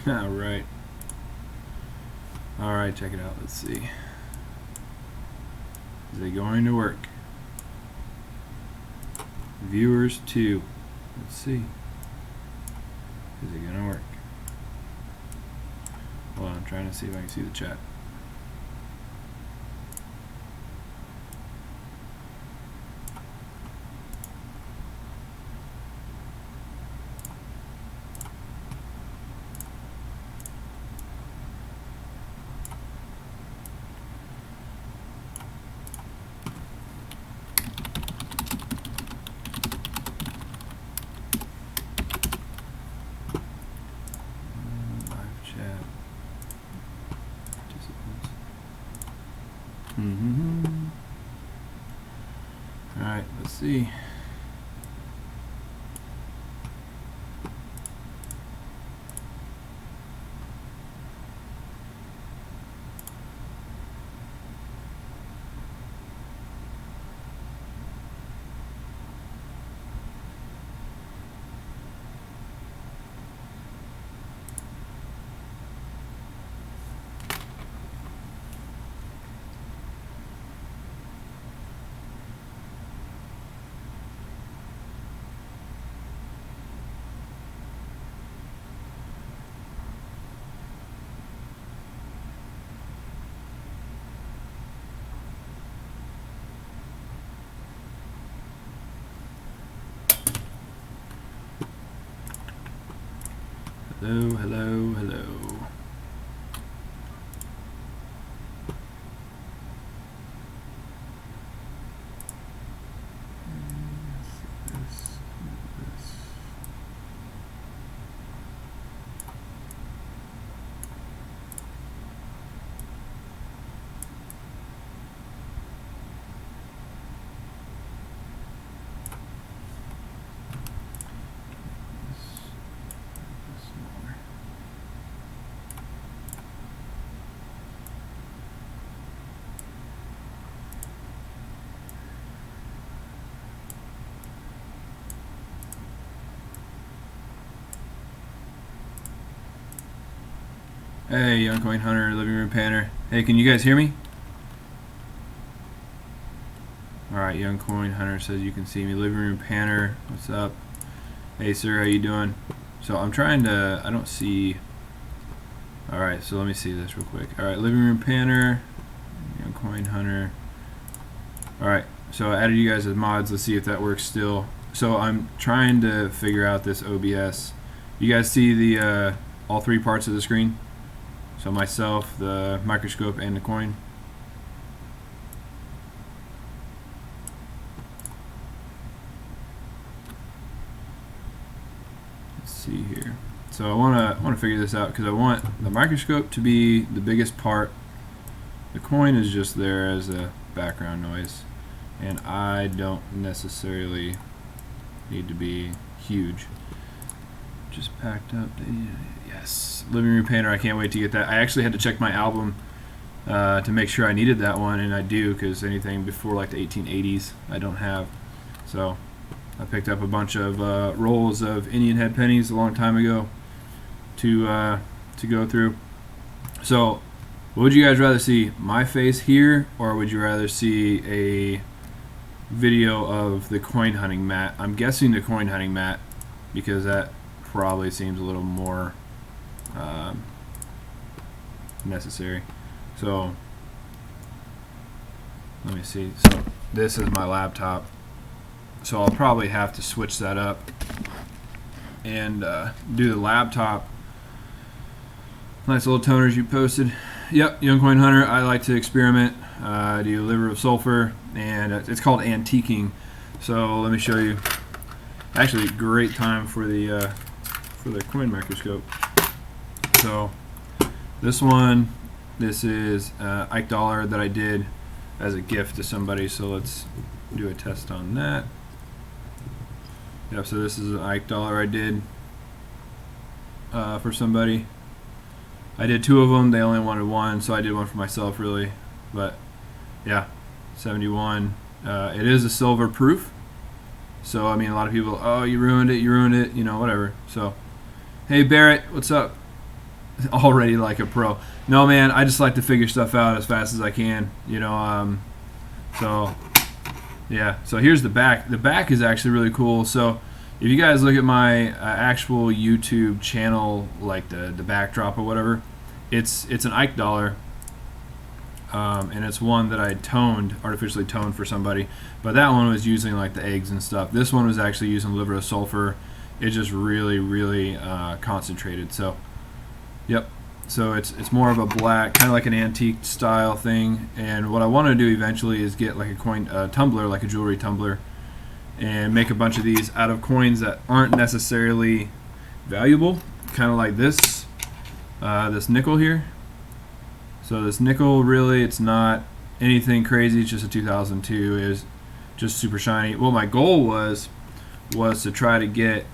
All right. All right, check it out. Let's see. Is it going to work? Viewers 2. Let's see. Is it going to work? Hold on, I'm trying to see if I can see the chat. Alright, let's see. Hello, hello, hello. Hey, Young Coin Hunter, Living Room Panner. Hey, can you guys hear me? Alright, Young Coin Hunter says you can see me. Living Room Panner, what's up? Hey, sir, how you doing? So I'm trying to, I don't see. Alright, so let me see this real quick. Alright, Living Room Panner, Young Coin Hunter. Alright, so I added you guys as mods. Let's see if that works still. So I'm trying to figure out this OBS. You guys see the all three parts of the screen? So myself, the microscope, and the coin. Let's see here. So I want to figure this out because I want the microscope to be the biggest part. The coin is just there as a background noise, and I don't necessarily need to be huge. Just packed up. Yes, Living Room Painter. I can't wait to get that. I actually had to check my album to make sure I needed that one, and I do, because anything before like the 1880s I don't have. So I picked up a bunch of rolls of Indian head pennies a long time ago to go through. So what would you guys rather see, my face here, or would you rather see a video of the coin hunting mat? I'm guessing the coin hunting mat, because that probably seems a little more necessary. So let me see. So this is my laptop, so I'll probably have to switch that up and do the laptop. Nice little toners you posted. Yep, Young Coin Hunter. I like to experiment. I do liver of sulfur, and it's called antiquing. So let me show you. Actually, great time for the coin microscope. So this one, this is Ike Dollar that I did as a gift to somebody. So let's do a test on that. Yep. So this is an Ike Dollar I did for somebody. I did two of them. They only wanted one, so I did one for myself, really. But yeah, 71. It is a silver proof. So I mean, a lot of people, oh, you ruined it, you know, whatever. So, hey Barrett, what's up? already like a pro. No, man, I just like to figure stuff out as fast as I can. You know, so yeah. So here's the back. The back is actually really cool. So if you guys look at my actual YouTube channel, like the backdrop or whatever, it's an Ike dollar. And it's one that I artificially toned for somebody, but that one was using like the eggs and stuff. This one was actually using liver of sulfur. It's just really concentrated. So, yep. So it's more of a black, kind of like an antique style thing. And what I want to do eventually is get like a coin tumbler, like a jewelry tumbler, and make a bunch of these out of coins that aren't necessarily valuable, kind of like this nickel here. So this nickel, really, it's not anything crazy. It's just a 2002. It is just super shiny. Well, my goal was to try to get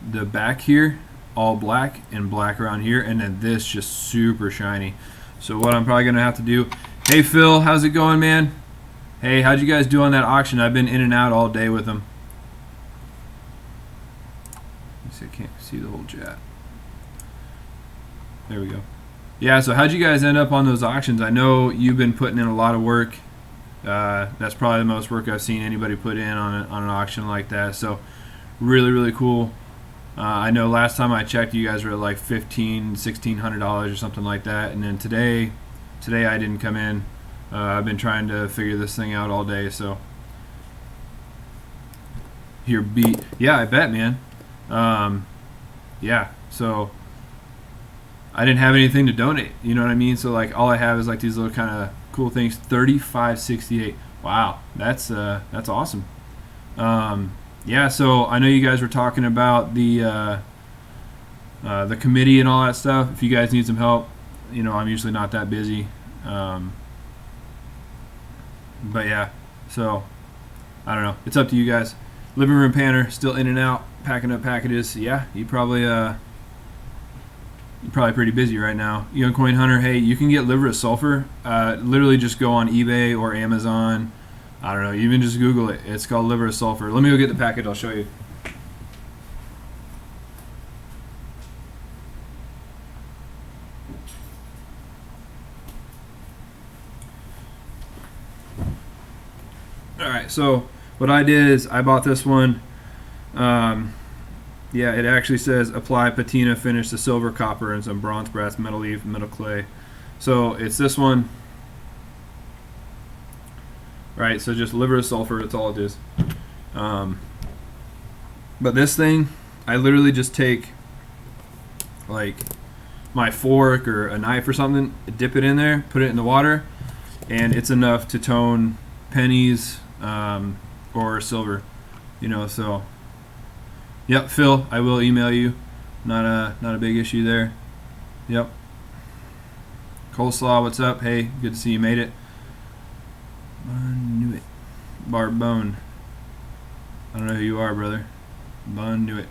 the back here all black and black around here, and then this just super shiny. So what I'm probably gonna have to do. Hey Phil, how's it going, man? Hey, how'd you guys do on that auction? I've been in and out all day with them. I can't see the whole chat. There we go. Yeah, so how'd you guys end up on those auctions? I know you've been putting in a lot of work. That's probably the most work I've seen anybody put in on an auction like that. So really cool. I know last time I checked, you guys were at like $1,600 or something like that. And then today I didn't come in. I've been trying to figure this thing out all day. So here, yeah, I bet, man. Yeah, so I didn't have anything to donate, you know what I mean? So like all I have is like these little kind of cool things. 3568. Wow, that's awesome. Yeah, so I know you guys were talking about the committee and all that stuff. If you guys need some help, you know, I'm usually not that busy. But yeah, so I don't know. It's up to you guys. Living room panner, still in and out, packing up packages. Yeah, you're probably pretty busy right now. Young Coin Hunter, hey, you can get liver of sulfur. Literally just go on eBay or Amazon. I don't know, even just Google it. It's called liver of sulfur. Let me go get the package, I'll show you. Alright, so what I did is I bought this one. Yeah, it actually says apply patina finish to silver, copper, and some bronze, brass, metal leaf, metal clay. So it's this one. Right, so just liver of sulfur, that's all it is. But this thing, I literally just take like my fork or a knife or something, dip it in there, put it in the water, and it's enough to tone pennies or silver, you know. So yep, Phil, I will email you. Not a big issue there. Yep. Coleslaw, what's up? Hey, good to see you made it. Bun knew it. Barbone. I don't know who you are, brother. Bun knew it.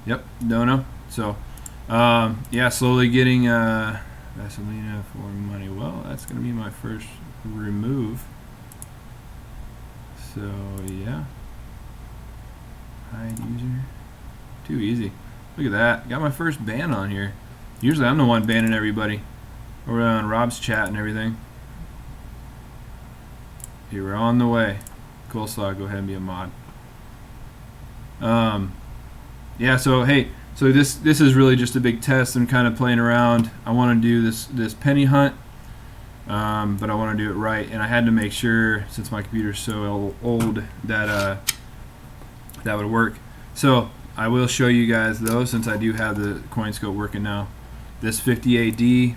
Yep, don't know. So, yeah, slowly getting Vaselina for money. Well, that's going to be my first remove. So, yeah. Hide user. Too easy. Look at that. Got my first ban on here. Usually I'm the one banning everybody. Over on Rob's chat and everything. You were on the way. Coleslaw, go ahead and be a mod. Yeah, so hey, so this is really just a big test. I'm kind of playing around. I want to do this penny hunt, but I want to do it right, and I had to make sure, since my computer's so old, that that would work. So I will show you guys those, since I do have the coin scope working now. This 50AD,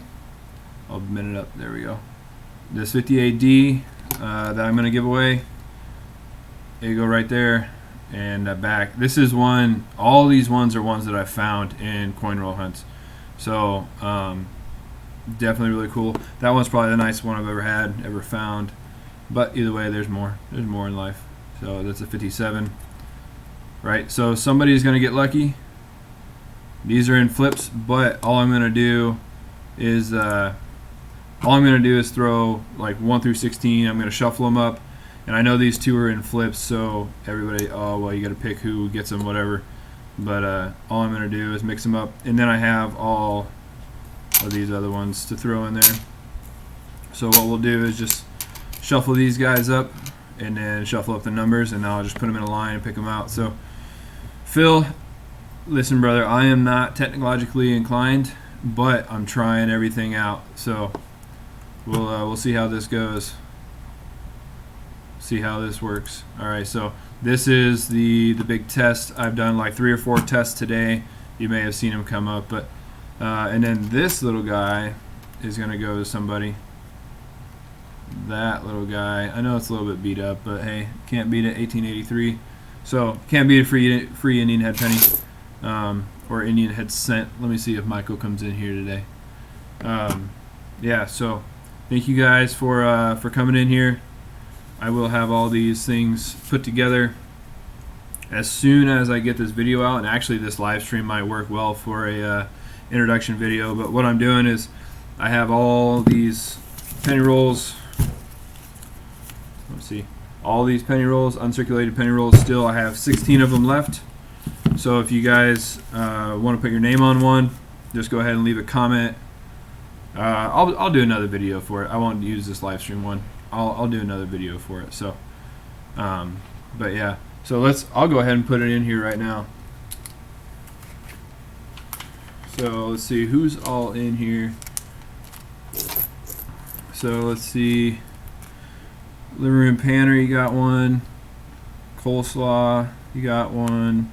I'll min it up. There we go. This 50AD that I'm going to give away. There you go, right there. And back. This is one. All these ones are ones that I found in coin roll hunts. So definitely really cool. That one's probably the nicest one I've ever found. But either way, there's more. There's more in life. So that's a 57. Right. So somebody's going to get lucky. These are in flips, but all I'm going to do is throw like 1 through 16. I'm going to shuffle them up. And I know these two are in flips, so everybody, oh, well, you got to pick who gets them, whatever. But all I'm going to do is mix them up, and then I have all of these other ones to throw in there. So what we'll do is just shuffle these guys up and then shuffle up the numbers, and now I'll just put them in a line and pick them out. So Phil, listen brother, I am not technologically inclined, but I'm trying everything out. So we'll see how this goes. See how this works. Alright, so this is the big test. I've done like 3 or 4 tests today. You may have seen them come up, but and then this little guy is going to go to somebody. That little guy, I know it's a little bit beat up, but hey, can't beat it. 1883. So can't beat a free Indian head penny, or Indian head cent. Let me see if Michael comes in here today. Yeah, so thank you guys for coming in here. I will have all these things put together as soon as I get this video out, and actually this live stream might work well for a introduction video. But what I'm doing is I have all these penny rolls. Let's see, all these penny rolls, uncirculated penny rolls. Still, I have 16 of them left. So if you guys want to put your name on one, just go ahead and leave a comment. I'll do another video for it. I won't use this live stream one. I'll do another video for it. So, but yeah. So I'll go ahead and put it in here right now. So let's see who's all in here. So let's see. Living room panner, you got one. Coleslaw, you got one.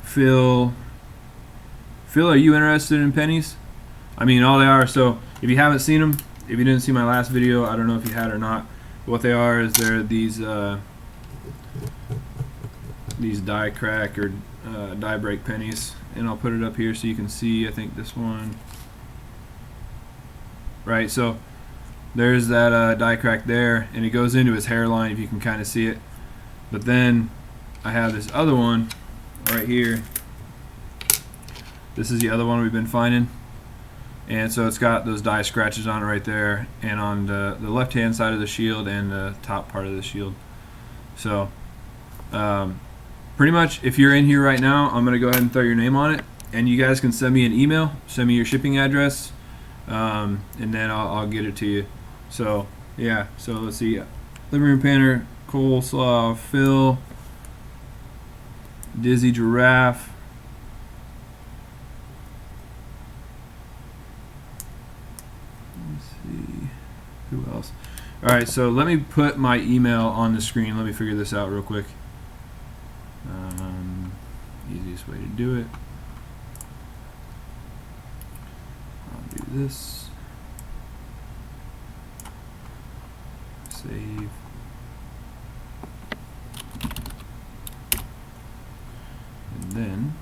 Phil, are you interested in pennies? I mean, all they are. So if you haven't seen them, if you didn't see my last video, I don't know if you had or not. But what they are is they're these die crack or die break pennies, and I'll put it up here so you can see. I think this one, right? So there's that die crack there, and it goes into his hairline if you can kind of see it. But then I have this other one right here. This is the other one we've been finding, and so it's got those die scratches on it right there, and on the left hand side of the shield and the top part of the shield. So pretty much if you're in here right now, I'm gonna go ahead and throw your name on it, and you guys can send me an email, send me your shipping address, and then I'll get it to you. So yeah, so let's see, living room panner, Coleslaw, Phil, Dizzy Giraffe, let's see who else. Alright, so let me put my email on the screen. Let me figure this out real quick. Easiest way to do it, I'll do this, save, and then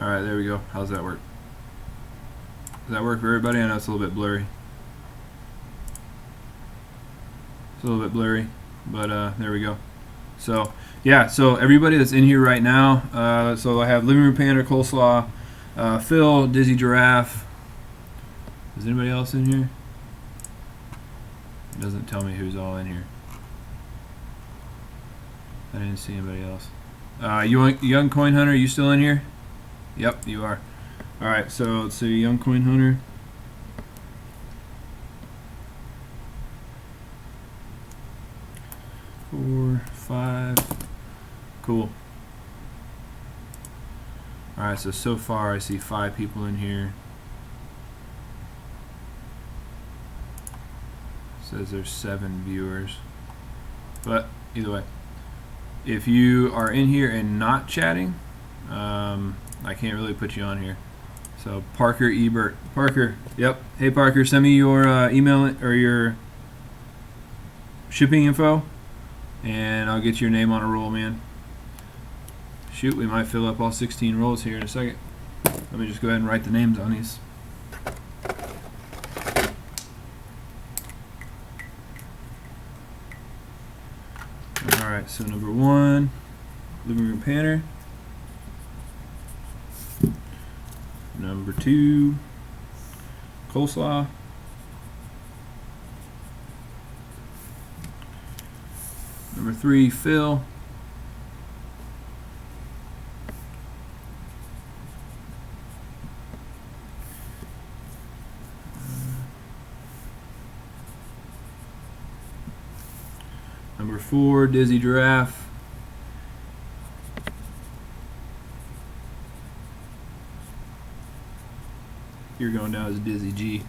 alright, there we go. How's that work? Does that work for everybody? I know it's a little bit blurry. It's a little bit blurry, but there we go. So yeah, so everybody that's in here right now, so I have living room panner, Coleslaw, Phil, Dizzy Giraffe. Is anybody else in here? It doesn't tell me who's all in here. I didn't see anybody else. Young Coin Hunter, you still in here? Yep, you are. Alright, so let's see, Young Coin Hunter. Four, five. Cool. Alright, so far I see 5 people in here. Says there's 7 viewers. But either way, if you are in here and not chatting, I can't really put you on here. So Parker Ebert. Parker, yep. Hey Parker, send me your email or your shipping info, and I'll get your name on a roll, man. Shoot, we might fill up all 16 rolls here in a second. Let me just go ahead and write the names on these. Alright, so number 1, living room panner. Number 2, coleslaw. Number 3, Phil. Number 4, Dizzy Giraffe. You're going down as Dizzy G.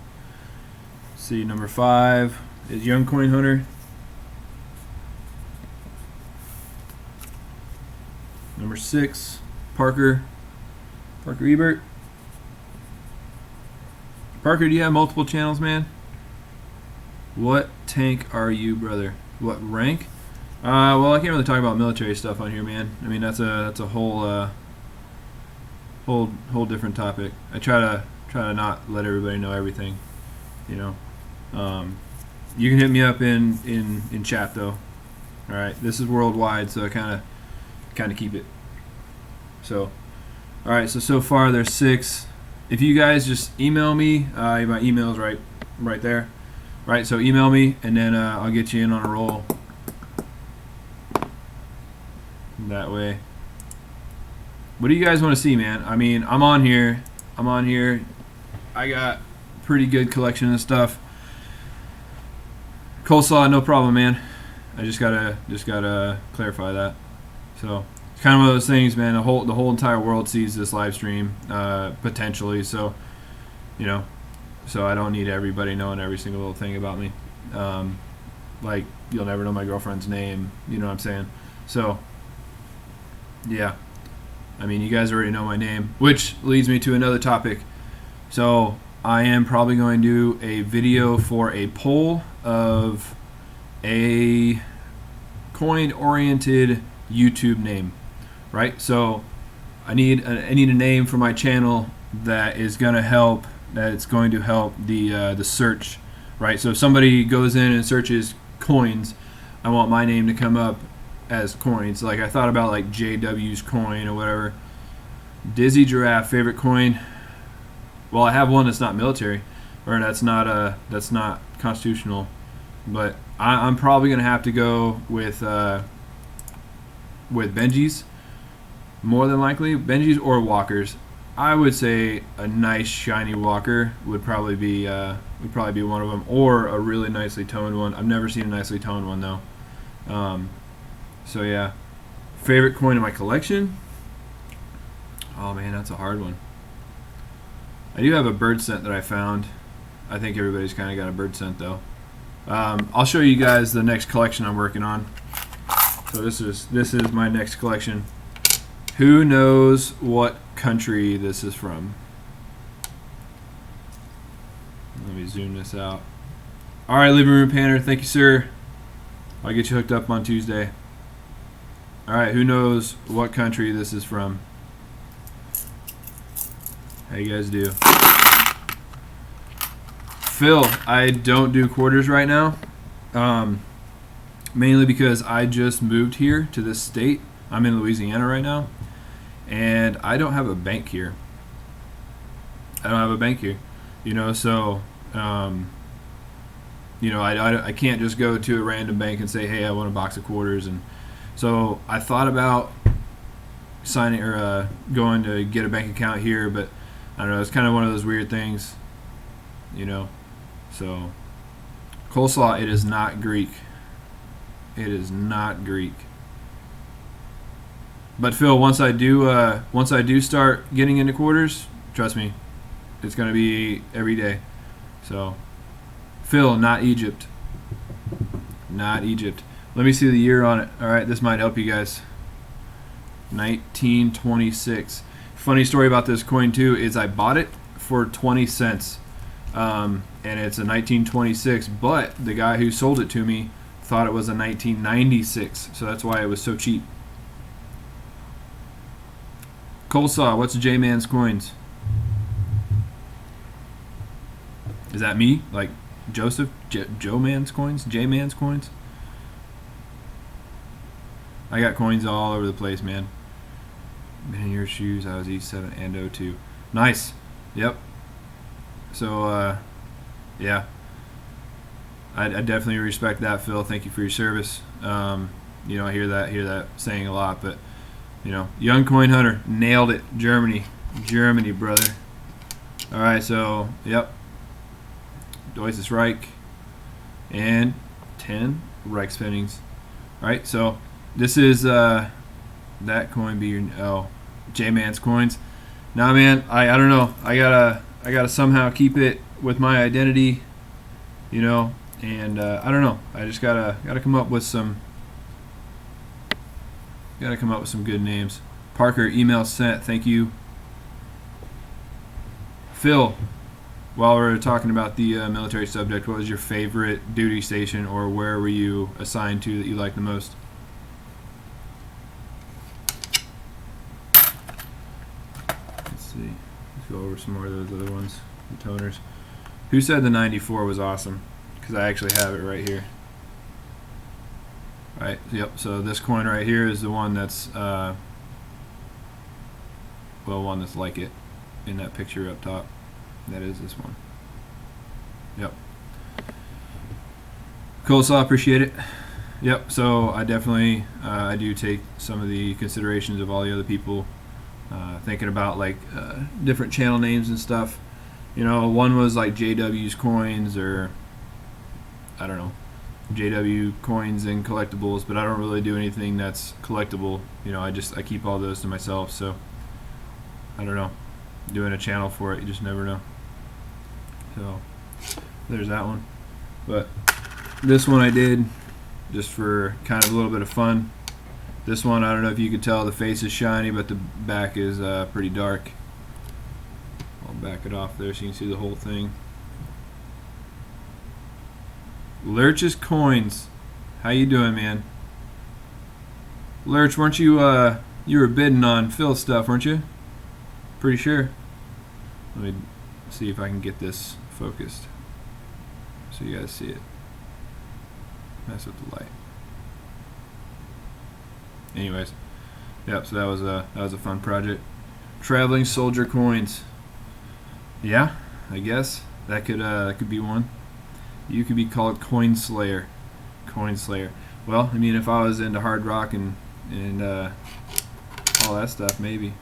See, number 5 is Young Coin Hunter. Number 6, Parker Ebert. Parker, do you have multiple channels, man? What tank are you, brother? What rank? Well, I can't really talk about military stuff on here, man. I mean, that's a whole different topic. I try to not let everybody know everything, you know. You can hit me up in chat though. All right, this is worldwide, so I kind of keep it. So, all right, so far there's 6. If you guys just email me, my email's right there. Right, so email me, and then I'll get you in on a roll. That way. What do you guys want to see, man? I mean, I'm on here. I got pretty good collection of stuff. Coleslaw, no problem, man. I just gotta clarify that. So it's kind of one of those things, man. The whole entire world sees this live stream potentially. So, you know. So I don't need everybody knowing every single little thing about me. Like, you'll never know my girlfriend's name. You know what I'm saying? So, yeah. I mean, you guys already know my name, which leads me to another topic. So I am probably going to do a video for a poll of a coin-oriented YouTube name, right? So I need a name for my channel that is going to help. That it's going to help the search, right? So if somebody goes in and searches coins, I want my name to come up as coins. Like I thought about like JW's coin or whatever. Dizzy Giraffe, favorite coin. Well, I have one that's not military, or that's not constitutional, but I'm probably gonna have to go with Benji's, more than likely Benji's or Walker's. I would say a nice shiny Walker would probably be one of them, or a really nicely toned one. I've never seen a nicely toned one though. So yeah, favorite coin in my collection. Oh man, that's a hard one. I do have a bird scent that I found. I think everybody's kind of got a bird scent though. I'll show you guys the next collection I'm working on. So this is my next collection. Who knows what country this is from? Let me zoom this out. All right, living room panner, thank you, sir. I'll get you hooked up on Tuesday. All right, who knows what country this is from? How you guys do? Phil, I don't do quarters right now, mainly because I just moved here to this state. I'm in Louisiana right now, and I don't have a bank here. You know, so you know, I can't just go to a random bank and say, hey, I want a box of quarters. And so I thought about signing or going to get a bank account here, but I don't know, it's kind of one of those weird things, you know. So coleslaw, it is not Greek. It is not Greek. But Phil, once I do start getting into quarters, trust me, it's gonna be every day. So Phil, not Egypt. Not Egypt. Let me see the year on it. All right, this might help you guys. 1926. Funny story about this coin too is I bought it for 20 cents, and it's a 1926. But the guy who sold it to me thought it was a 1996, so that's why it was so cheap. Coleslaw, what's J-Man's coins? Is that me? Like Joseph? Joe Man's coins? J-Man's coins? I got coins all over the place, man. Man, your shoes, I was E7 and O2. Nice. Yep. So, yeah. I definitely respect that, Phil. Thank you for your service. You know, I hear that saying a lot, but you know, young coin hunter, nailed it. Germany, brother. All right, so yep, Deutsches Reich and 10 Reichspfennings. All right, so this is that coin be your J-Man's coins. Now, man, I don't know. I gotta somehow keep it with my identity, you know. And I don't know. I just gotta come up with some. Gotta come up with some good names. Parker, email sent. Thank you. Phil, while we're talking about the military subject, what was your favorite duty station, or where were you assigned to that you liked the most? Let's see. Let's go over some more of those other ones. The toners. Who said the 94 was awesome? Because I actually have it right here. Right, yep, so this coin right here is the one that's one that's like it in that picture up top. That is this one. Yep. Coleslaw, appreciate it. Yep, so I definitely I do take some of the considerations of all the other people, thinking about like different channel names and stuff. You know, one was like JW's Coins, or I don't know, JW Coins and Collectibles, but I don't really do anything that's collectible. You know, I keep all those to myself, so I don't know. Doing a channel for it, you just never know. So there's that one. But this one I did just for kind of a little bit of fun. This one, I don't know if you could tell, the face is shiny, but the back is pretty dark. I'll back it off there so you can see the whole thing. Lurch's Coins. How you doing, man? Lurch, weren't you you were bidding on Phil's stuff, weren't you? Pretty sure. Let me see if I can get this focused so you guys see it. Mess with the light. Anyways, yep. So that was a fun project. Traveling Soldier Coins. Yeah, I guess that could be one. You could be called Coin Slayer. Coin Slayer. Well, I mean, if I was into hard rock and all that stuff, maybe.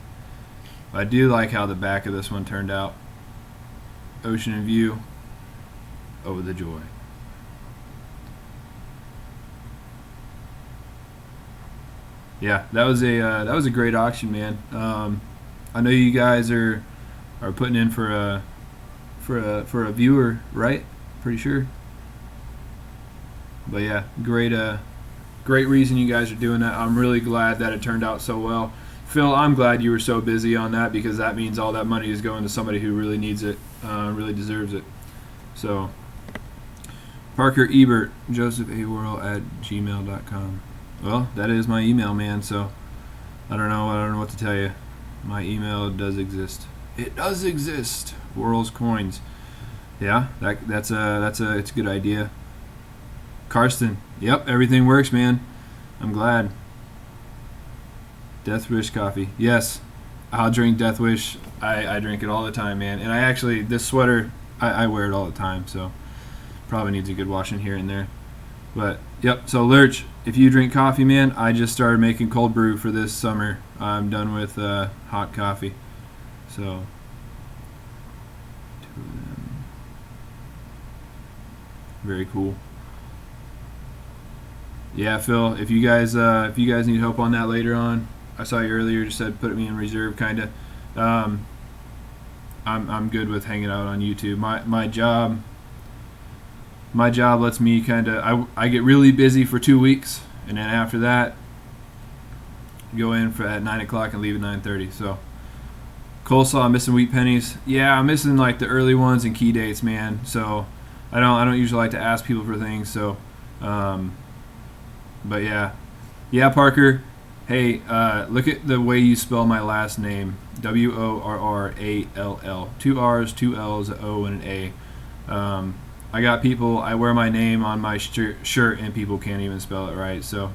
I do like how the back of this one turned out. Ocean in view. Oh, the joy. Yeah, that was a great auction, man. I know you guys are putting in for a viewer, right? Pretty sure. But yeah, great reason you guys are doing that. I'm really glad that it turned out so well. Phil, I'm glad you were so busy on that, because that means all that money is going to somebody who really needs it, really deserves it. So, Parker Ebert, josephaworrell@gmail.com. Well, that is my email, man. So I don't know what to tell you. My email does exist. It does exist. Worrell's Coins. Yeah, it's a good idea. Karsten. Yep, everything works, man. I'm glad. Death Wish coffee. Yes, I'll drink Death Wish. I drink it all the time, man. And I actually, this sweater, I wear it all the time, so probably needs a good washing here and there. But yep. So Lurch, if you drink coffee, man, I just started making cold brew for this summer. I'm done with hot coffee. So. Very cool. Yeah, Phil, if you guys need help on that later on, I saw you earlier, just said put me in reserve, kind of. I'm good with hanging out on YouTube. My job lets me kind of, I get really busy for 2 weeks, and then after that go in at 9 o'clock and leave at 9:30. So coleslaw, I'm missing wheat pennies. Yeah, I'm missing like the early ones and key dates, man. So I don't usually like to ask people for things. So but yeah, Parker. Hey, look at the way you spell my last name. Worrall. 2 R's, 2 L's, an O, and an A. I got people, I wear my name on my shirt and people can't even spell it right. So,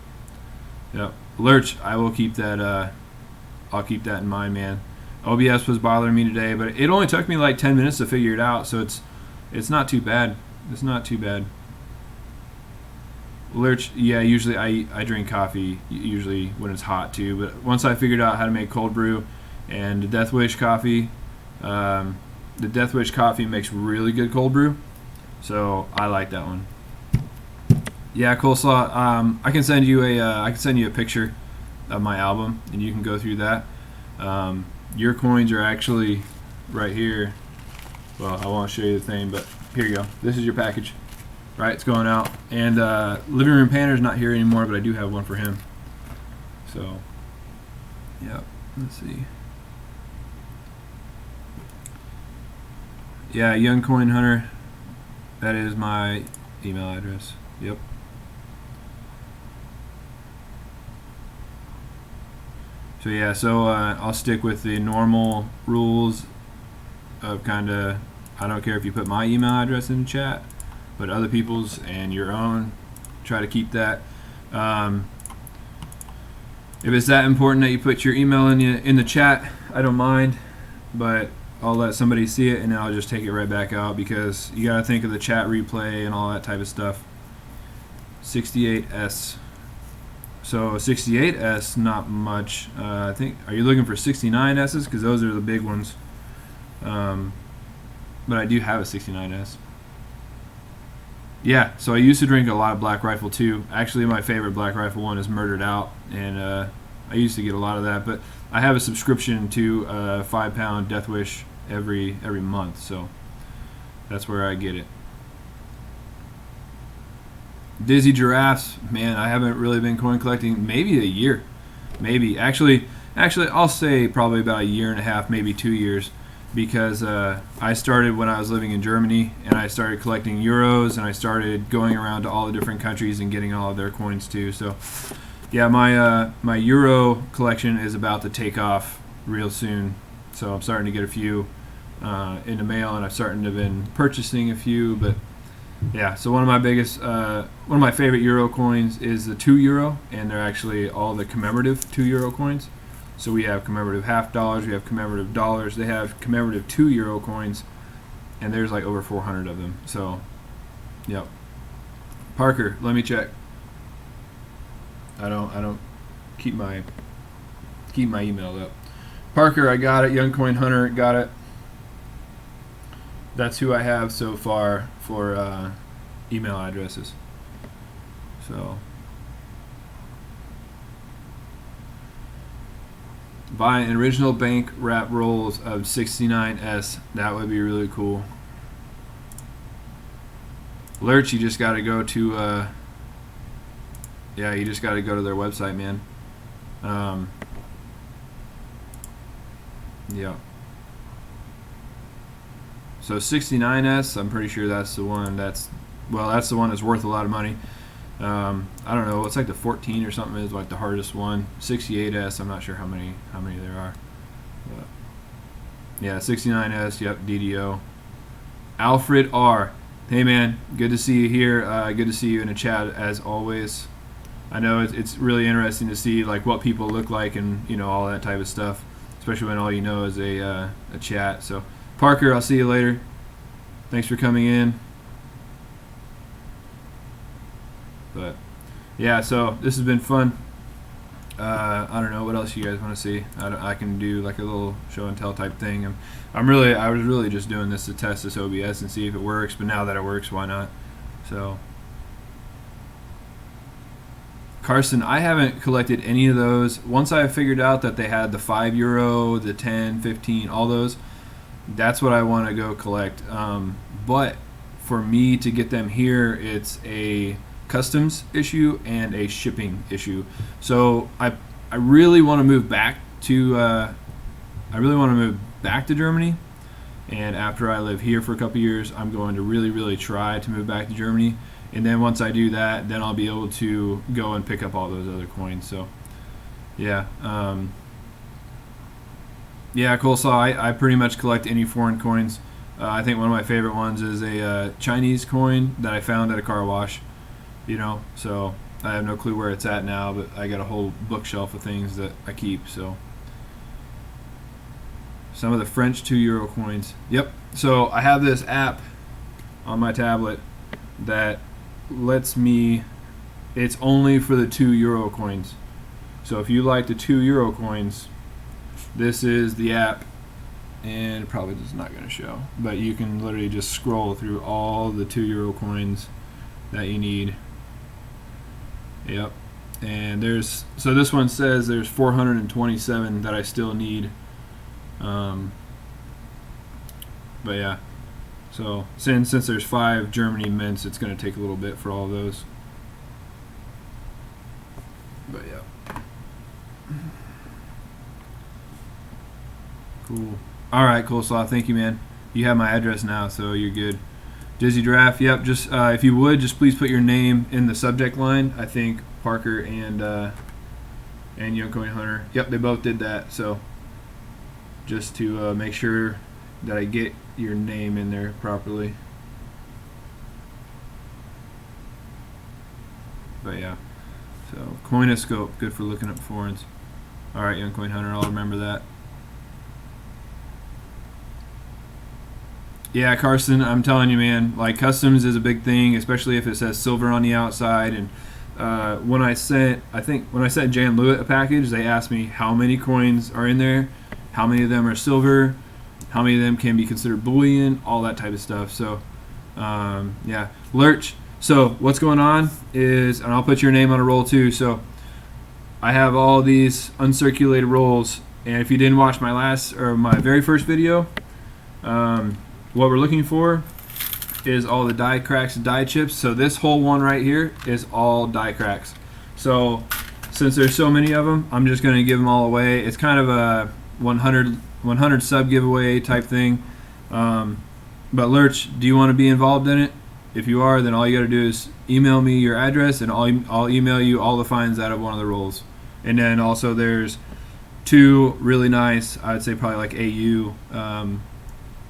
Yep. Lurch, I will keep that. I'll keep that in mind, man. OBS was bothering me today, but it only took me like 10 minutes to figure it out, so it's not too bad. It's not too bad. Lurch, yeah, usually I drink coffee usually when it's hot too, but once I figured out how to make cold brew and the Death Wish coffee, the Death Wish coffee makes really good cold brew, so I like that one. Yeah, Coleslaw. I can send you a picture of my album, and you can go through that. Your coins are actually right here. Well, I won't show you the thing, but here you go. This is your package. Right, it's going out. And Living Room Panner's not here anymore, but I do have one for him. So, yeah, let's see. Yeah, Young Coin Hunter. That is my email address. Yep. So yeah, I'll stick with the normal rules of kind of, I don't care if you put my email address in the chat, but other people's and your own, try to keep that. If it's that important that you put your email in the chat, I don't mind, but I'll let somebody see it and then I'll just take it right back out, because you got to think of the chat replay and all that type of stuff. 68S. So 68S, not much. I think, are you looking for 69Ss? Because those are the big ones. But I do have a 69S. Yeah, so I used to drink a lot of Black Rifle too. Actually, my favorite Black Rifle one is Murdered Out, and I used to get a lot of that. But I have a subscription to 5-pound Death Wish every month, so that's where I get it. Dizzy Giraffes, man, I haven't really been coin collecting, maybe a year. Maybe. Actually, I'll say probably about a year and a half, maybe 2 years, because I started when I was living in Germany, and I started collecting euros, and I started going around to all the different countries and getting all of their coins too. So, yeah, my euro collection is about to take off real soon. So I'm starting to get a few in the mail, and I've started to been purchasing a few, but yeah, so one of my favorite euro coins is the €2, and they're actually all the commemorative €2 coins. So we have commemorative $half, we have commemorative dollars, they have commemorative €2 coins, and there's like over 400 of them. So, yep. Parker, let me check. I don't keep my email up. Parker, I got it. Young Coin Hunter, got it. That's who I have so far for email addresses. So, buy an original bank wrap rolls of 69S. That would be really cool. Lurch, you just got to go to you just got to go to their website, man. Yeah. So 69S, I'm pretty sure that's the one that's the one that's worth a lot of money. I don't know, it's like the 14 or something is like the hardest one. 68S, I'm not sure how many there are. But yeah, 69S, yep, DDO. Alfred R. Hey man, good to see you here. Good to see you in the chat as always. I know it's really interesting to see like what people look like and all that type of stuff, especially when all you know is a chat. So Parker, I'll see you later. Thanks for coming in. But yeah, so this has been fun. I don't know what else you guys want to see. I can do like a little show and tell type thing. I was really just doing this to test this OBS and see if it works. But now that it works, why not? So Carson, I haven't collected any of those. Once I figured out that they had the €5, the 10, 15, all those, that's what I want to go collect. But for me to get them here, it's a customs issue and a shipping issue. So I really want to move back to Germany. And after I live here for a couple years, I'm going to really try to move back to Germany. And then once I do that, then I'll be able to go and pick up all those other coins. So yeah. Yeah, Coleslaw, I pretty much collect any foreign coins. I think one of my favorite ones is a Chinese coin that I found at a car wash. So I have no clue where it's at now, but I got a whole bookshelf of things that I keep. So some of the French €2 coins. Yep. So I have this app on my tablet that lets me, it's only for the €2 coins. So if you like the €2 coins, this is the app, and it probably is not going to show, but you can literally just scroll through all the €2 coins that you need. Yep. And there's, so this one says there's 427 that I still need. But yeah, so since there's 5 Germany mints, it's going to take a little bit for all of those. But yeah. Cool. All right, Coleslaw. Thank you, man. You have my address now, so you're good. Dizzy Giraffe. Yep. Just if you would, just please put your name in the subject line. I think Parker and Young Coin Hunter. Yep, they both did that. So just to make sure that I get your name in there properly. But yeah. So Coinoscope, good for looking up foreigns. All right, Young Coin Hunter. I'll remember that. Yeah, Carson, I'm telling you, man, like customs is a big thing, especially if it says silver on the outside. And when I sent Jan Lewitt a package, they asked me how many coins are in there, how many of them are silver, how many of them can be considered bullion, all that type of stuff. So, yeah, Lurch. So what's going on is, and I'll put your name on a roll too. So I have all these uncirculated rolls, and if you didn't watch my very first video, what we're looking for is all the die cracks and die chips. So this whole one right here is all die cracks. So since there's so many of them, I'm just going to give them all away. It's kind of a 100 sub giveaway type thing. But Lurch, do you want to be involved in it? If you are, then all you got to do is email me your address, and I'll email you all the finds out of one of the rolls. And then also there's 2 really nice, I'd say probably like AU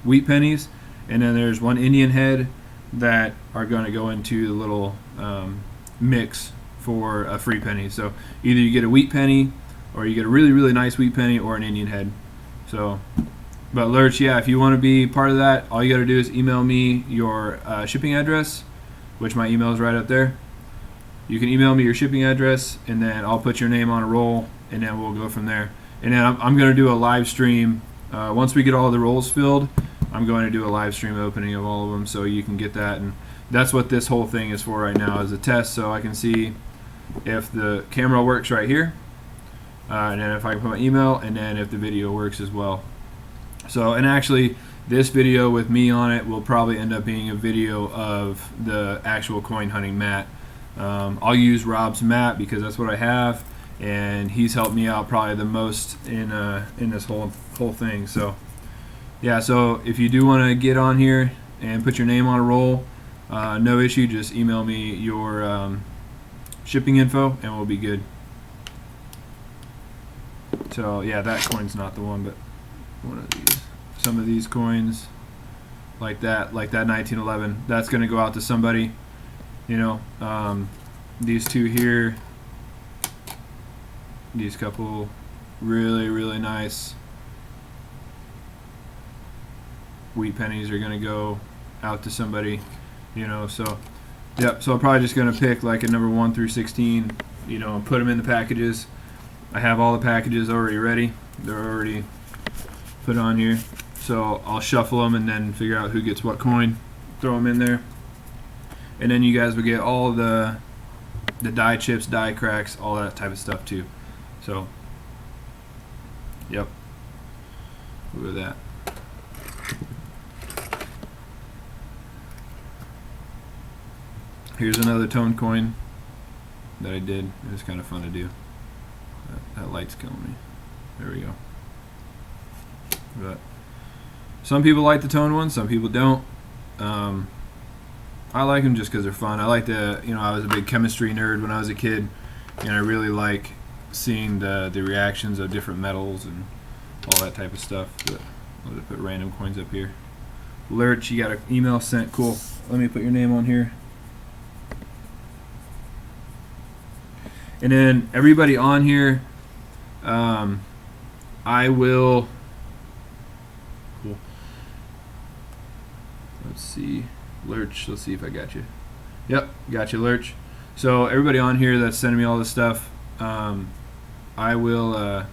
wheat pennies, and then there's 1 Indian head that are going to go into the little mix for a free penny. So either you get a wheat penny, or you get a really, really nice wheat penny, or an Indian head. So, but Lurch, yeah, if you want to be part of that, all you got to do is email me your shipping address, which my email is right up there. You can email me your shipping address, and then I'll put your name on a roll, and then we'll go from there. And then I'm going to do a live stream. Once we get all the rolls filled, I'm going to do a live stream opening of all of them, so you can get that. And that's what this whole thing is for right now, is a test, so I can see if the camera works right here, and then if I can put my email, and then if the video works as well. So, and actually, this video with me on it will probably end up being a video of the actual coin hunting mat. I'll use Rob's mat because that's what I have, and he's helped me out probably the most in this whole thing. So yeah, so if you do want to get on here and put your name on a roll, no issue, just email me your shipping info and we'll be good. So yeah, that coin's not the one, but one of these, some of these coins like that 1911, that's going to go out to somebody, you know. These 2 here, these couple really, really nice wheat pennies are going to go out to somebody, you know. So yep, so I'm probably just going to pick like a number 1 through 16, you know, and put them in the packages. I have all the packages already ready, they're already put on here, so I'll shuffle them and then figure out who gets what coin, throw them in there, and then you guys will get all the die chips, die cracks, all that type of stuff too. So yep, look at that. Here's another tone coin that I did. It was kind of fun to do. That light's killing me. There we go. But some people like the tone ones, some people don't. I like them just because they're fun. I like the, you know, I was a big chemistry nerd when I was a kid, and I really like seeing the reactions of different metals and all that type of stuff. But I'll just put random coins up here. Lurch, you got an email sent. Cool. Let me put your name on here. And then everybody on here, I will. Cool. Let's see, Lurch. Let's see if I got you. Yep, got you, Lurch. So everybody on here that's sending me all this stuff, I will.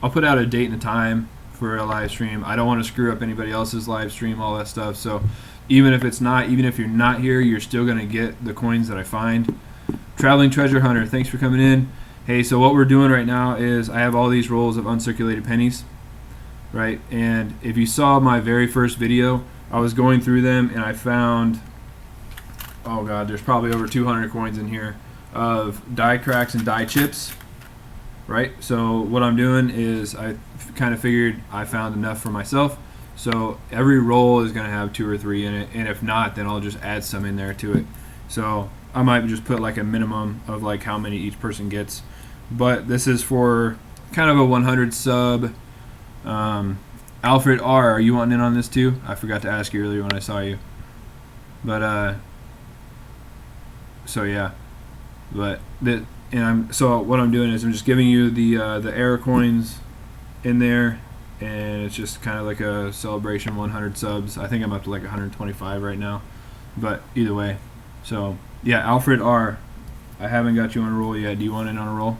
I'll put out a date and a time for a live stream. I don't want to screw up anybody else's live stream, all that stuff. So even if you're not here, you're still gonna get the coins that I find. Traveling Treasure Hunter, thanks for coming in. Hey, so what we're doing right now is I have all these rolls of uncirculated pennies, right? And if you saw my very first video, I was going through them and I found, oh god, there's probably over 200 coins in here of die cracks and die chips, right? So what I'm doing is I kind of figured I found enough for myself. So every roll is going to have 2 or 3 in it, and if not, then I'll just add some in there to it. So I might just put like a minimum of like how many each person gets. But this is for kind of a 100 sub. Alfred R, are you wanting in on this too? I forgot to ask you earlier when I saw you. But so yeah. But so what I'm doing is I'm just giving you the error coins in there, and it's just kind of like a celebration 100 subs. I think I'm up to like 125 right now. But either way. So yeah, Alfred R, I haven't got you on a roll yet. Do you want in on a roll?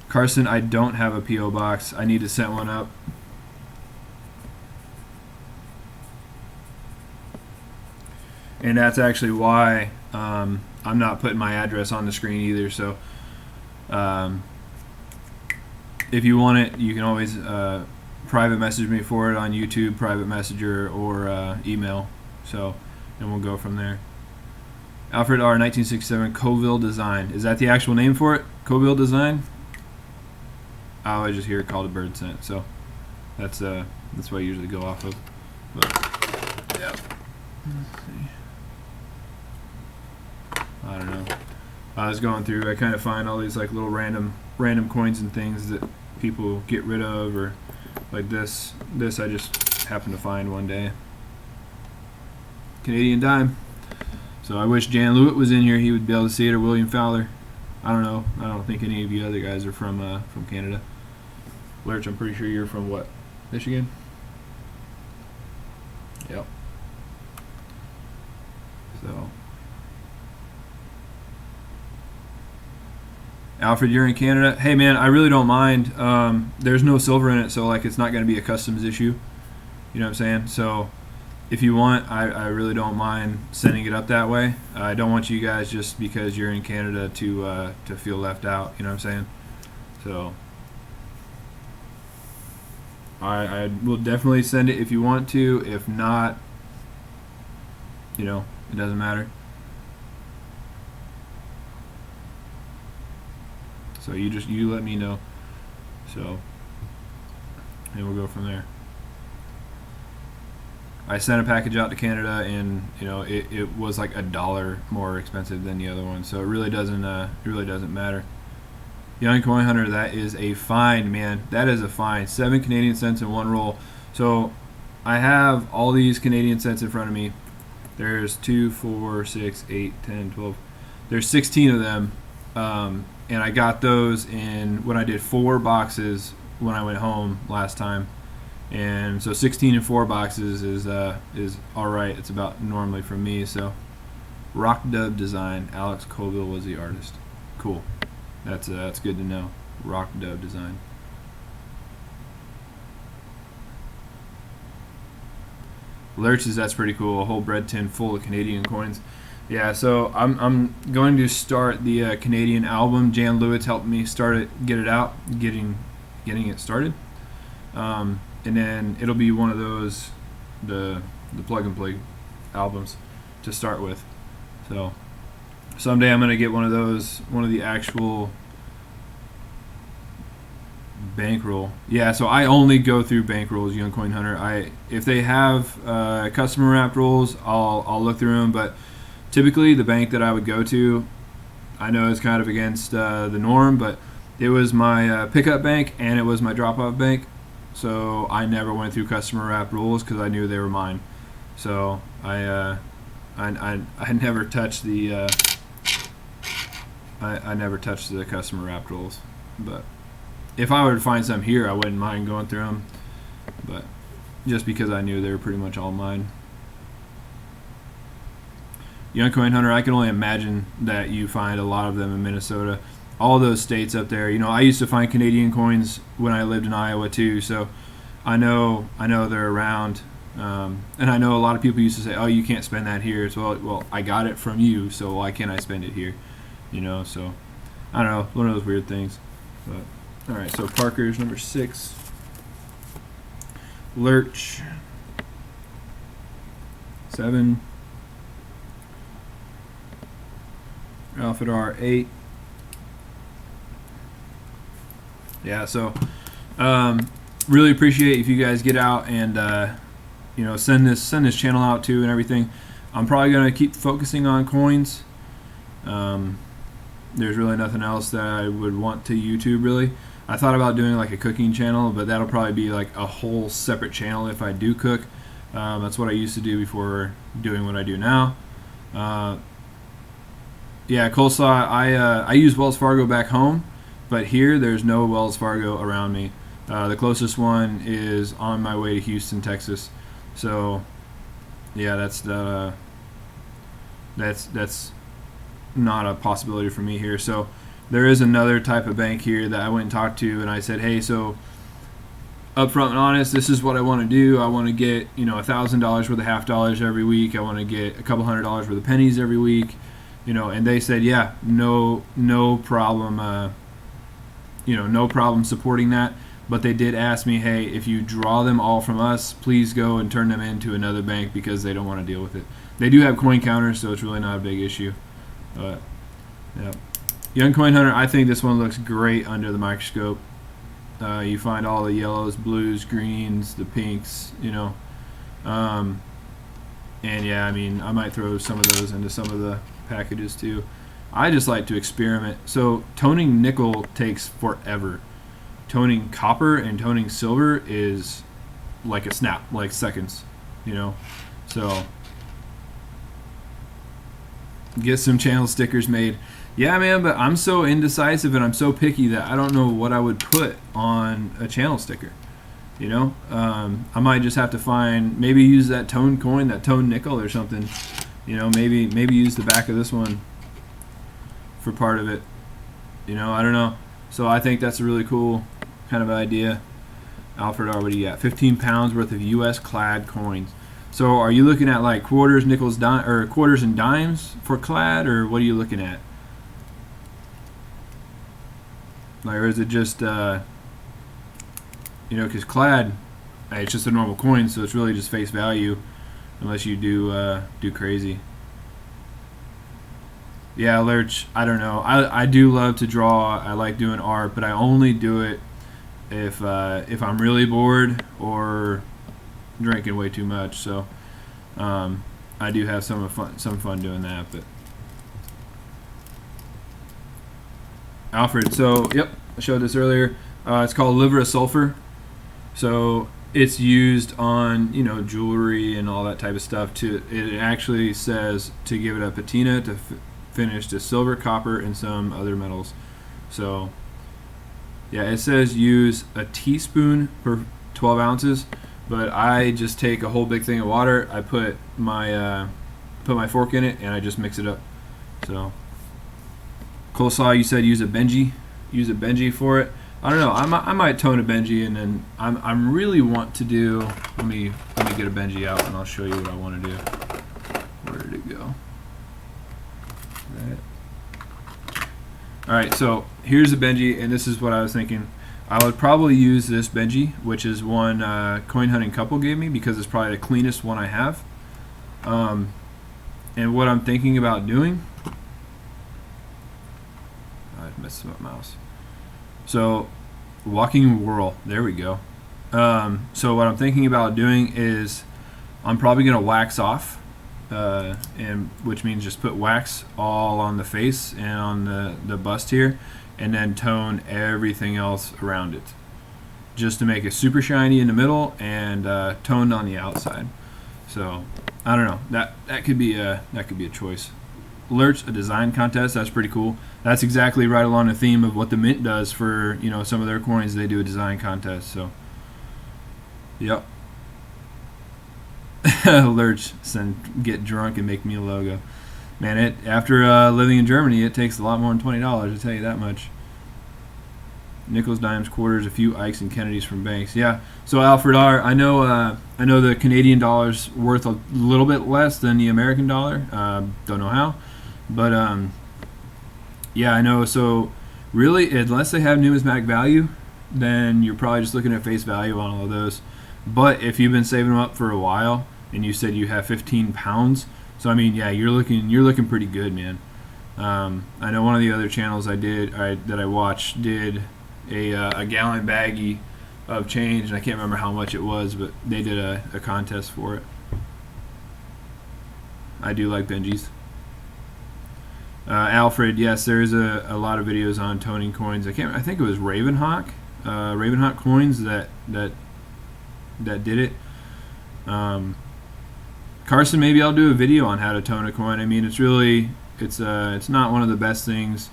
Carson, I don't have a P.O. box. I need to set one up. And that's actually why I'm not putting my address on the screen either. So if you want it, you can always private message me for it on YouTube, private messenger, or email. So, and we'll go from there. Alfred R, 1967, Coville Design. Is that the actual name for it? Coville Design? Oh, I just hear it called a bird scent. So that's what I usually go off of. But yeah. Let's see. I don't know. I was going through. I kind of find all these like little random coins and things that people get rid of, or like this. This I just happened to find one day. Canadian dime. So I wish Jan Lewitt was in here. He would be able to see it, or William Fowler. I don't know. I don't think any of you other guys are from Canada. Lurch, I'm pretty sure you're from what? Michigan? Yep. So Alfred, you're in Canada. Hey man, I really don't mind. There's no silver in it, so like it's not going to be a customs issue. You know what I'm saying? So if you want, I really don't mind sending it up that way. I don't want you guys just because you're in Canada to feel left out. You know what I'm saying? So I will definitely send it if you want to. If not, you know, it doesn't matter. So you let me know. So and we'll go from there. I sent a package out to Canada, and you know it was like $1 more expensive than the other one, so it really doesn't matter. Young Coin Hunter, that is a find, man. That is a find. 7 Canadian cents in one roll. So I have all these Canadian cents in front of me. There's 2, 4, 6, 8, 10, 12. There's 16 of them, and I got those in when I did 4 boxes when I went home last time. And so 16 in 4 boxes is all right. It's about normally for me. So Rock Dub Design. Alex Colville was the artist. Cool. That's good to know. Rock Dub Design. Lurches, that's pretty cool. A whole bread tin full of Canadian coins. Yeah, so I'm going to start the Canadian album. Jan Lewitt helped me start it, get it out, getting it started. And then it'll be one of those the plug and play albums to start with. So someday I'm gonna get one of those, one of the actual bankroll. Yeah, so I only go through bankrolls, Young Coin Hunter. If they have customer wrapped rolls, I'll look through them. But typically the bank that I would go to, I know it's kind of against the norm, but it was my pickup bank and it was my drop off bank. So I never went through customer wrapped rolls because I knew they were mine. So I never touched the I never touched the custom wrapped rolls, but if I were to find some here, I wouldn't mind going through them. But just because I knew they were pretty much all mine. Young coin hunter, I can only imagine that you find a lot of them in Minnesota. All those states up there. You know, I used to find Canadian coins when I lived in Iowa too, so I know they're around. And I know a lot of people used to say, "Oh, you can't spend that here." So, well, I got it from you, so why can't I spend it here? You know, so I don't know, one of those weird things. But all right, so Parker's number 6. Lurch 7. Alpha R 8. Yeah, so really appreciate if you guys get out and you know, send this channel out too and everything. I'm probably gonna keep focusing on coins. There's really nothing else that I would want to YouTube really. I thought about doing like a cooking channel, but that'll probably be like a whole separate channel if I do cook. That's what I used to do before doing what I do now. Yeah, coleslaw. I use Wells Fargo back home, but here there's no Wells Fargo around me. The closest one is on my way to Houston, Texas. So, yeah, that's not a possibility for me here. So, there is another type of bank here that I went and talked to, and I said, hey, so upfront and honest, this is what I want to do. I want to get, you know, $1,000 worth of half dollars every week. I want to get a couple $100 worth of pennies every week. You know, and they said, yeah, no problem. You know, no problem supporting that. But they did ask me, hey, if you draw them all from us, please go and turn them into another bank because they don't want to deal with it. They do have coin counters, so it's really not a big issue. But yeah, Young Coin Hunter, I think this one looks great under the microscope. You find all the yellows, blues, greens, the pinks, you know. And yeah, I mean, I might throw some of those into some of the packages too. I just like to experiment. So toning nickel takes forever. Toning copper and toning silver is like a snap, like seconds, you know. So get some channel stickers made. Yeah, man, but I'm so indecisive and I'm so picky that I don't know what I would put on a channel sticker. You know, I might just have to find, maybe use that tone coin, that tone nickel or something. You know, maybe use the back of this one for part of it. You know, I don't know. So I think that's a really cool kind of idea. Alfred, what do you got? 15 pounds worth of U.S. clad coins. So are you looking at like quarters, nickels, or quarters and dimes for clad, or what are you looking at? Like, or is it just you know, because clad, it's just a normal coin, so it's really just face value, unless you do crazy. Yeah, Lurch, I don't know. I do love to draw. I like doing art, but I only do it if I'm really bored or drinking way too much. So I do have some fun doing that. But Alfred, so yep, I showed this earlier. It's called liver of sulfur. So it's used on, you know, jewelry and all that type of stuff. It actually says to give it a patina to finish to silver, copper, and some other metals. So yeah, it says use a teaspoon per 12 ounces, but I just take a whole big thing of water. I put my fork in it and I just mix it up. So coleslaw, you said use a Benji for it. I don't know. I might tone a Benji, and then I'm really want to do. Let me get a Benji out, and I'll show you what I want to do. Where did it go? All right. So here's a Benji, and this is what I was thinking. I would probably use this Benji, which is one Coin Hunting Couple gave me because it's probably the cleanest one I have. And what I'm thinking about doing. I messed up my mouse. So, walking whirl, there we go. So what I'm thinking about doing is I'm probably going to wax off, and which means just put wax all on the face and on the bust here, and then tone everything else around it, just to make it super shiny in the middle and toned on the outside. So I don't know, that could be a choice. Lurch a design contest. That's pretty cool. That's exactly right along the theme of what the Mint does for, you know, some of their coins. They do a design contest. So, yep. Lurch, get drunk and make me a logo. Man, after living in Germany, it takes a lot more than $20. I'll tell you that much. Nickels, dimes, quarters, a few Ikes and Kennedys from banks. Yeah. So Alfred R, I know the Canadian dollar's worth a little bit less than the American dollar. Don't know how, but yeah, I know. So really, unless they have numismatic value, then you're probably just looking at face value on all of those. But if you've been saving them up for a while and you said you have 15 pounds, so I mean, yeah, you're looking pretty good, man. I know one of the other channels that I watched did a gallon baggie of change, and I can't remember how much it was, but they did a contest for it. I do like Benjis. Alfred, yes, there's a lot of videos on toning coins. I think it was Ravenhawk coins that did it. Carson, maybe I'll do a video on how to tone a coin. I mean, it's not one of the best things,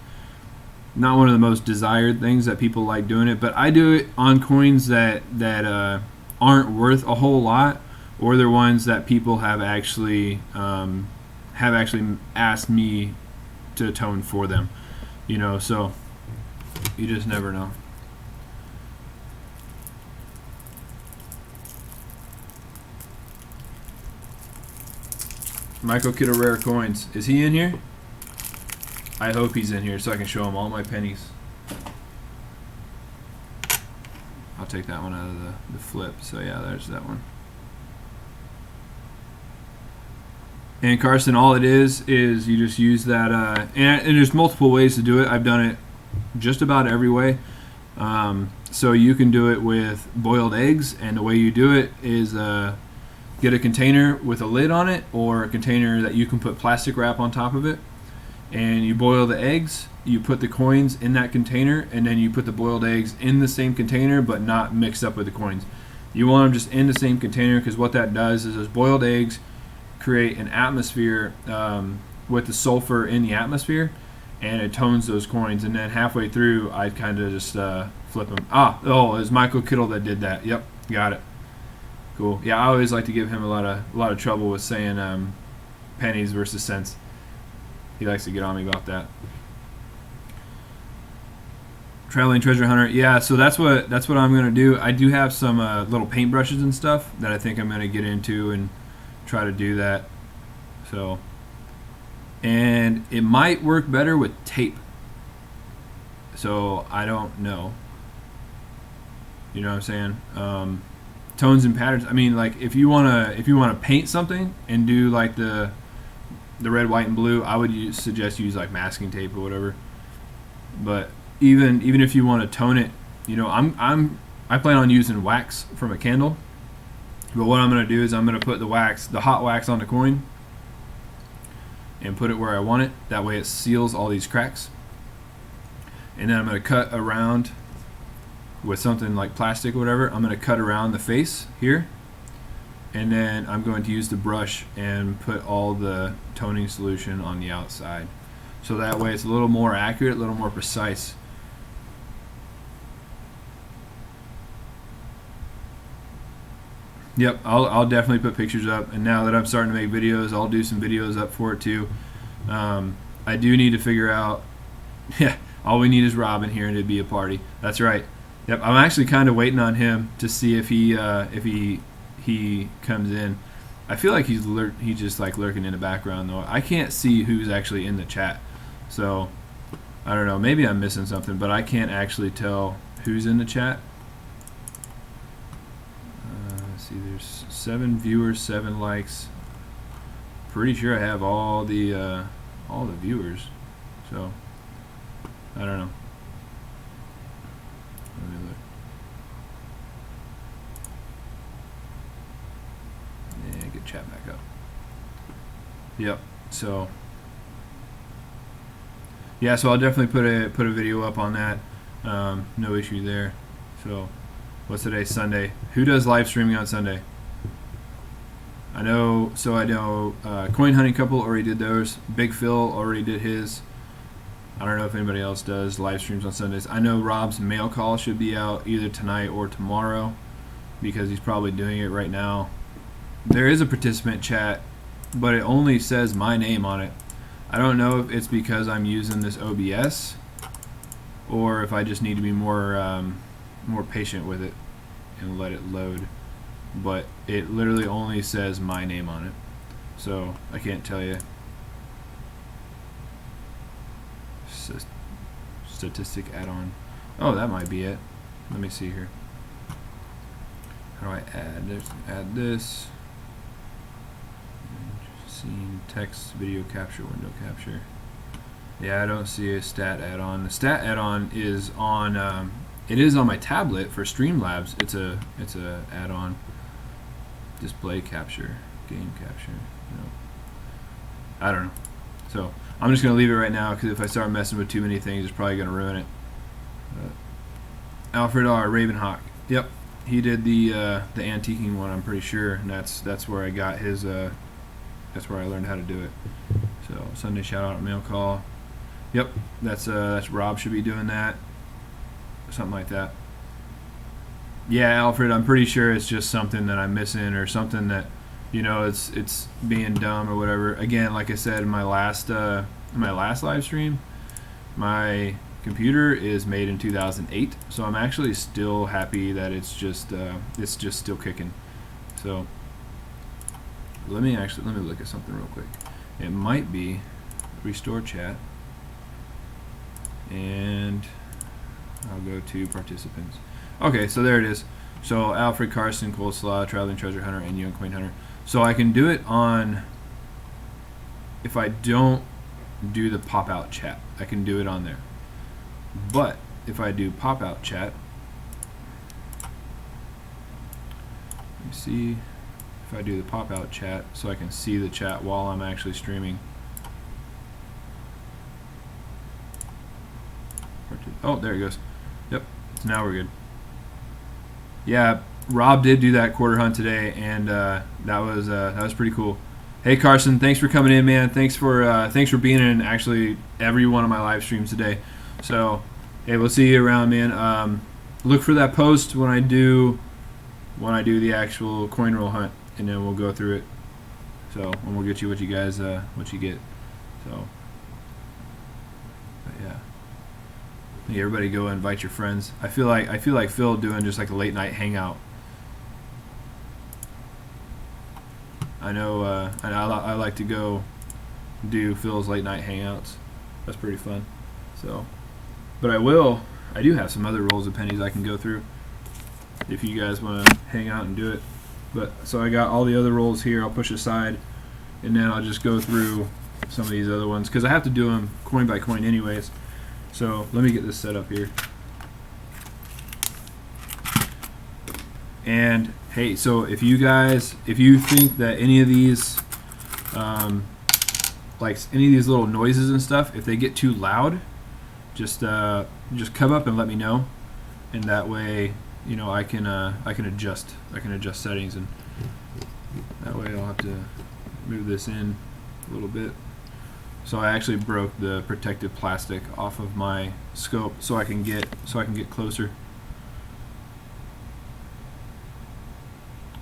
not one of the most desired things that people like doing it, but I do it on coins that aren't worth a whole lot, or they're ones that people have actually asked me to tone for them, you know. So you just never know. Michael Kittle Rare Coins. Is he in here? I hope he's in here so I can show him all my pennies. I'll take that one out of the flip. So yeah, there's that one. And Carson, all it is you just use that, and there's multiple ways to do it. I've done it just about every way. So you can do it with boiled eggs, and the way you do it is get a container with a lid on it, or a container that you can put plastic wrap on top of it, and you boil the eggs, you put the coins in that container, and then you put the boiled eggs in the same container but not mixed up with the coins. You want them just in the same container, because what that does is those boiled eggs create an atmosphere with the sulfur in the atmosphere, and it tones those coins. And then halfway through, I'd kind of just flip them. It was Michael Kittle that did that. Yep, got it. Cool. Yeah, I always like to give him a lot of trouble with saying pennies versus cents. He likes to get on me about that. Traveling treasure hunter. Yeah, so that's what I'm gonna do. I do have some little paintbrushes and stuff that I think I'm gonna get into and try to do that. So, and it might work better with tape. So I don't know. You know what I'm saying? Tones and patterns. I mean, like if you wanna paint something and do like the red, white, and blue, I would suggest use like masking tape or whatever. But even if you want to tone it, you know, I plan on using wax from a candle. But what I'm gonna do is I'm gonna put the hot wax on the coin and put it where I want it. That way it seals all these cracks. And then I'm gonna cut around with something like plastic or whatever. I'm going to cut around the face here, and then I'm going to use the brush and put all the toning solution on the outside, so that way it's a little more accurate, a little more precise. Yep, I'll definitely put pictures up, and now that I'm starting to make videos, I'll do some videos up for it too. I do need to figure out, yeah, all we need is Robin here and it'd be a party. That's right. Yep, I'm actually kind of waiting on him to see if he comes in. I feel like he's just like lurking in the background though. I can't see who's actually in the chat, so I don't know. Maybe I'm missing something, but I can't actually tell who's in the chat. Let's see, there's 7 viewers, 7 likes. Pretty sure I have all the viewers, so I don't know. Let me look. Yeah, get chat back up. Yep. So yeah, so I'll definitely put a video up on that. No issue there. So what's today? Sunday. Who does live streaming on Sunday? I know Coin Hunting Couple already did theirs. Big Phil already did his. I don't know if anybody else does live streams on Sundays. I know Rob's mail call should be out either tonight or tomorrow because he's probably doing it right now. There is a participant chat, but it only says my name on it. I don't know if it's because I'm using this OBS or if I just need to be more patient with it and let it load. But it literally only says my name on it, so I can't tell you. Statistic add-on. Oh, that might be it. Let me see here. How do I add this? Add this. Scene, text, video capture, window capture. Yeah, I don't see a stat add-on. The stat add-on is on. It is on my tablet for Streamlabs. It's a add-on. Display capture, game capture. No. I don't know. So I'm just gonna leave it right now because if I start messing with too many things, it's probably gonna ruin it. Alfred R. Ravenhawk. Yep, he did the antiquing one. I'm pretty sure, and that's where I got his. That's where I learned how to do it. So Sunday shout out mail call. Yep, that's Rob should be doing that. Something like that. Yeah, Alfred, I'm pretty sure it's just something that I'm missing or something that, you know, it's being dumb or whatever. Again, like I said in my last live stream, my computer is made in 2008, so I'm actually still happy that it's just still kicking. So let me look at something real quick. It might be restore chat, and I'll go to participants. Okay, so there it is. So Alfred, Carson, Coleslaw, Traveling Treasure Hunter, and you and Coin Hunter. So I can do it on, if I don't do the pop-out chat, I can do it on there. But if I do pop-out chat, let me see if I do the pop-out chat so I can see the chat while I'm actually streaming. Oh, there it goes. Yep, so now we're good. Yeah, Rob did do that quarter hunt today, and that was pretty cool. Hey Carson, thanks for coming in, man. Thanks for being in actually every one of my live streams today. So, hey, we'll see you around, man. Look for that post when I do the actual coin roll hunt, and then we'll go through it. So, and we'll get you what you guys what you get. So, but yeah. Hey, everybody go invite your friends. I feel like Phil doing just like a late night hangout. I know I like to go do Phil's late night hangouts. That's pretty fun. So, but I do have some other rolls of pennies I can go through if you guys want to hang out and do it. But so I got all the other rolls here. I'll push aside, and then I'll just go through some of these other ones because I have to do them coin by coin anyways. So let me get this set up here. And hey, so if you think that any of these, like any of these little noises and stuff, if they get too loud, just come up and let me know, and that way, you know, I can adjust settings, and that way I'll have to move this in a little bit. So I actually broke the protective plastic off of my scope so I can get closer.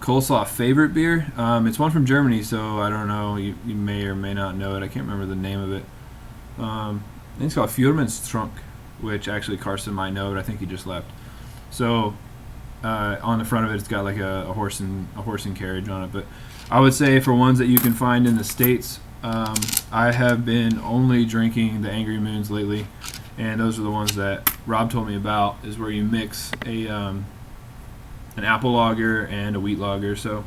Coleslaw favorite beer? It's one from Germany, so I don't know. You may or may not know it. I can't remember the name of it. I think it's called Fuhrman's Trunk, which actually Carson might know, but I think he just left. So on the front of it, it's got like a horse and carriage on it. But I would say for ones that you can find in the States, I have been only drinking the Angry Moons lately, and those are the ones that Rob told me about, is where you mix an apple lager and a wheat lager. So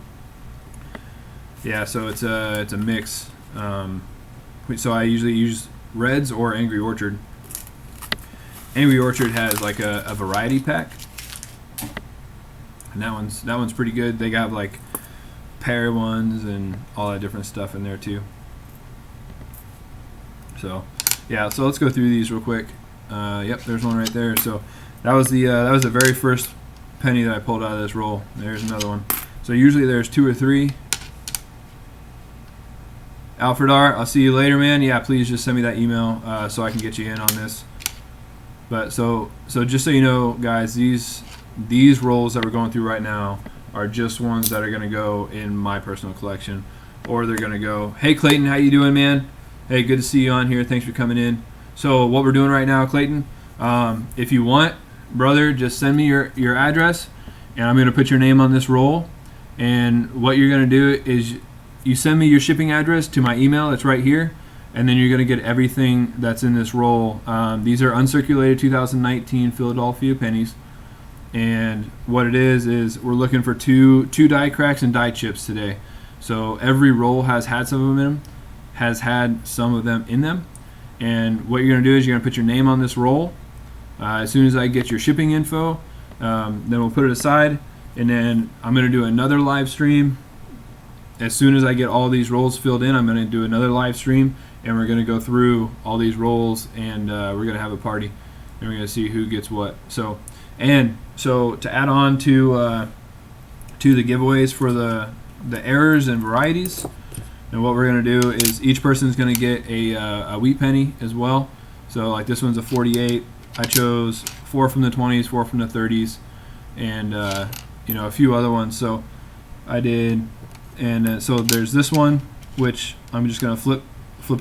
yeah, so it's a mix. So I usually use Reds or Angry Orchard. Angry Orchard has like a variety pack, and that one's pretty good. They got like pear ones and all that different stuff in there too. So yeah, so let's go through these real quick. Yep, there's one right there. So that was the very first penny that I pulled out of this roll. There's another one. So usually there's 2 or 3. Alfred R, I'll see you later, man. Yeah, please just send me that email so I can get you in on this. But so just so you know, guys, these rolls that we're going through right now are just ones that are going to go in my personal collection, or they're going to go, hey Clayton, how you doing, man? Hey, good to see you on here. Thanks for coming in. So what we're doing right now, Clayton, if you want, brother, just send me your address, and I'm going to put your name on this roll. And what you're going to do is you send me your shipping address to my email. It's right here. And then you're going to get everything that's in this roll. These are uncirculated 2019 Philadelphia pennies. And what it is we're looking for two die cracks and die chips today. So every roll has had some of them in them, has had some of them in them. And what you're going to do is you're going to put your name on this roll. As soon as I get your shipping info, then we'll put it aside. And then I'm going to do another live stream. As soon as I get all these rolls filled in, I'm going to do another live stream. And we're going to go through all these rolls, and we're going to have a party, and we're going to see who gets what. So to add on to the giveaways for the errors and varieties, and what we're going to do is each person is going to get a wheat penny as well. So like this one's a 48. I chose 4 from the 20s, 4 from the 30s, and a few other ones. So I did, and so there's this one, which I'm just going to flip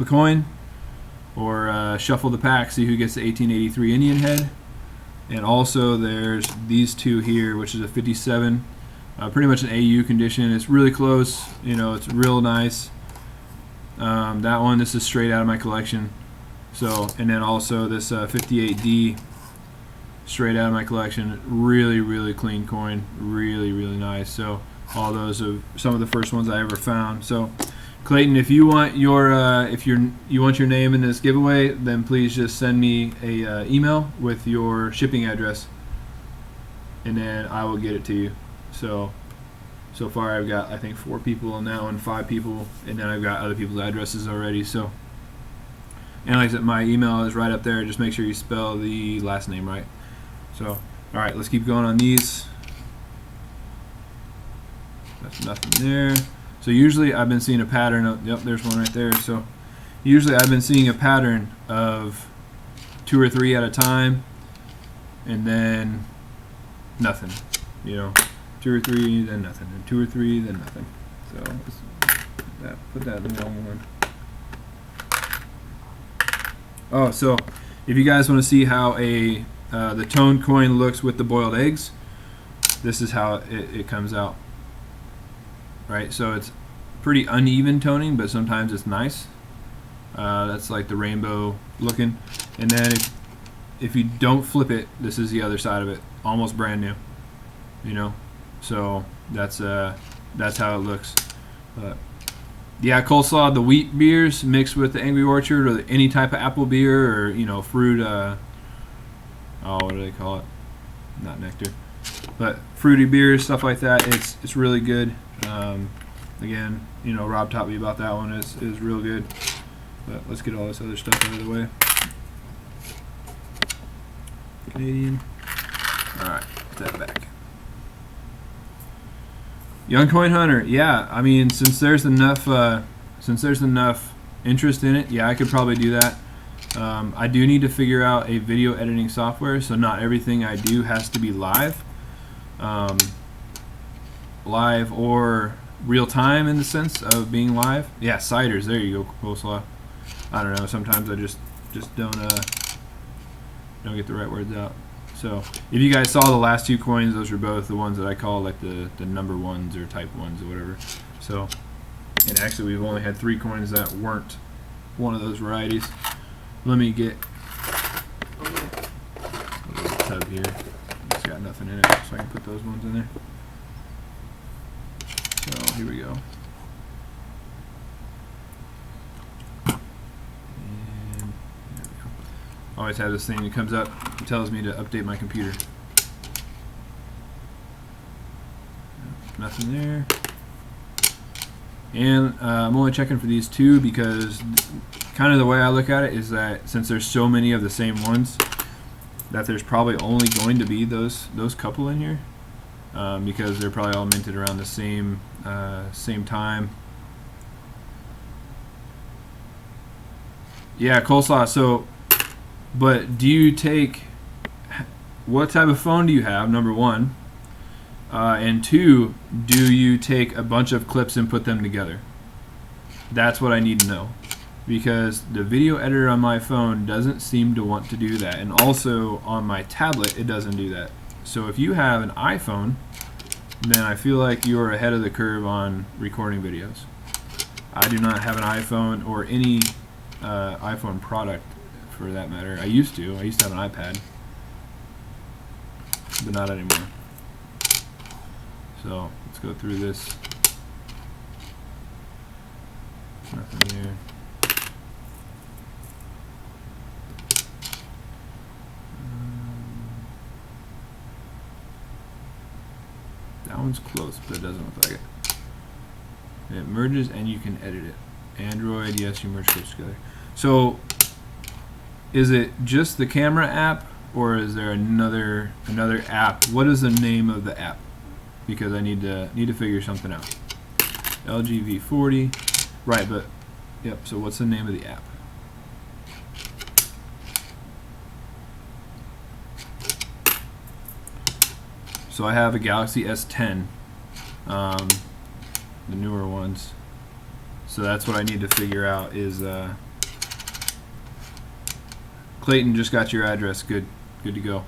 a coin or shuffle the pack, see who gets the 1883 Indian head. And also there's these two here, which is a 57, pretty much an AU condition. It's really close, it's real nice. That one, this is straight out of my collection. So, and then also this 58D, straight out of my collection. Really, really clean coin, really, really nice. So all those are some of the first ones I ever found. So Clayton, if you want your you want your name in this giveaway, then please just send me a email with your shipping address, and then I will get it to you. So far I've got, I think, 4 people on that one, 5 people, and then I've got other people's addresses already. So, and like I said, my email is right up there. Just make sure you spell the last name right. So, all right, let's keep going on these. That's nothing there. So usually I've been seeing a pattern of, yep, there's one right there. So usually I've been seeing a pattern of 2 or 3 at a time, and then nothing. 2 or 3, then nothing, and 2 or 3, then nothing. So let's put that in the wrong one. Oh, so if you guys want to see how the toned coin looks with the boiled eggs, this is how it comes out. Right, so it's pretty uneven toning, but sometimes it's nice. That's like the rainbow looking. And then if you don't flip it, this is the other side of it, almost brand new. So that's how it looks. But yeah, coleslaw, the wheat beers mixed with the Angry Orchard or any type of apple beer or fruit. What do they call it? Not nectar, but fruity beers, stuff like that. It's really good. Again, Rob taught me about that one. It's real good. But let's get all this other stuff out of the way. Canadian. All right, put that back. Young Coin Hunter. Yeah, I mean, since there's enough interest in it, yeah, I could probably do that. I do need to figure out a video editing software, so not everything I do has to be live. Live or real time in the sense of being live. Yeah, ciders. There you go, coleslaw. I don't know. Sometimes I just don't get the right words out. So if you guys saw the last 2 coins, those are both the ones that I call like the number ones or type ones or whatever. So, and actually we've only had 3 coins that weren't one of those varieties. Let me get a little tub here. It's got nothing in it, so I can put those ones in there. So here we go. And there we go. I always have this thing that comes up and tells me to update my computer. Nothing there. And I'm only checking for these 2 because kind of the way I look at it is that since there's so many of the same ones, that there's probably only going to be those couple in here. Because they're probably all minted around the same time. Yeah, coleslaw. So, but do you take, what type of phone do you have, number one? And two, do you take a bunch of clips and put them together? That's what I need to know. Because the video editor on my phone doesn't seem to want to do that. And also on my tablet, it doesn't do that. So if you have an iPhone, then I feel like you're ahead of the curve on recording videos. I do not have an iPhone or any iPhone product for that matter. I used to have an iPad, but not anymore. So let's go through this. Nothing here. That one's close, but it doesn't look like it. It merges and you can edit it. Android, yes, you merge clips together. So, is it just the camera app, or is there another app? What is the name of the app? Because I need to figure something out. LG V40, right? But yep. So what's the name of the app? So I have a Galaxy S10, the newer ones. So that's what I need to figure out is, Clayton just got your address. Good to go.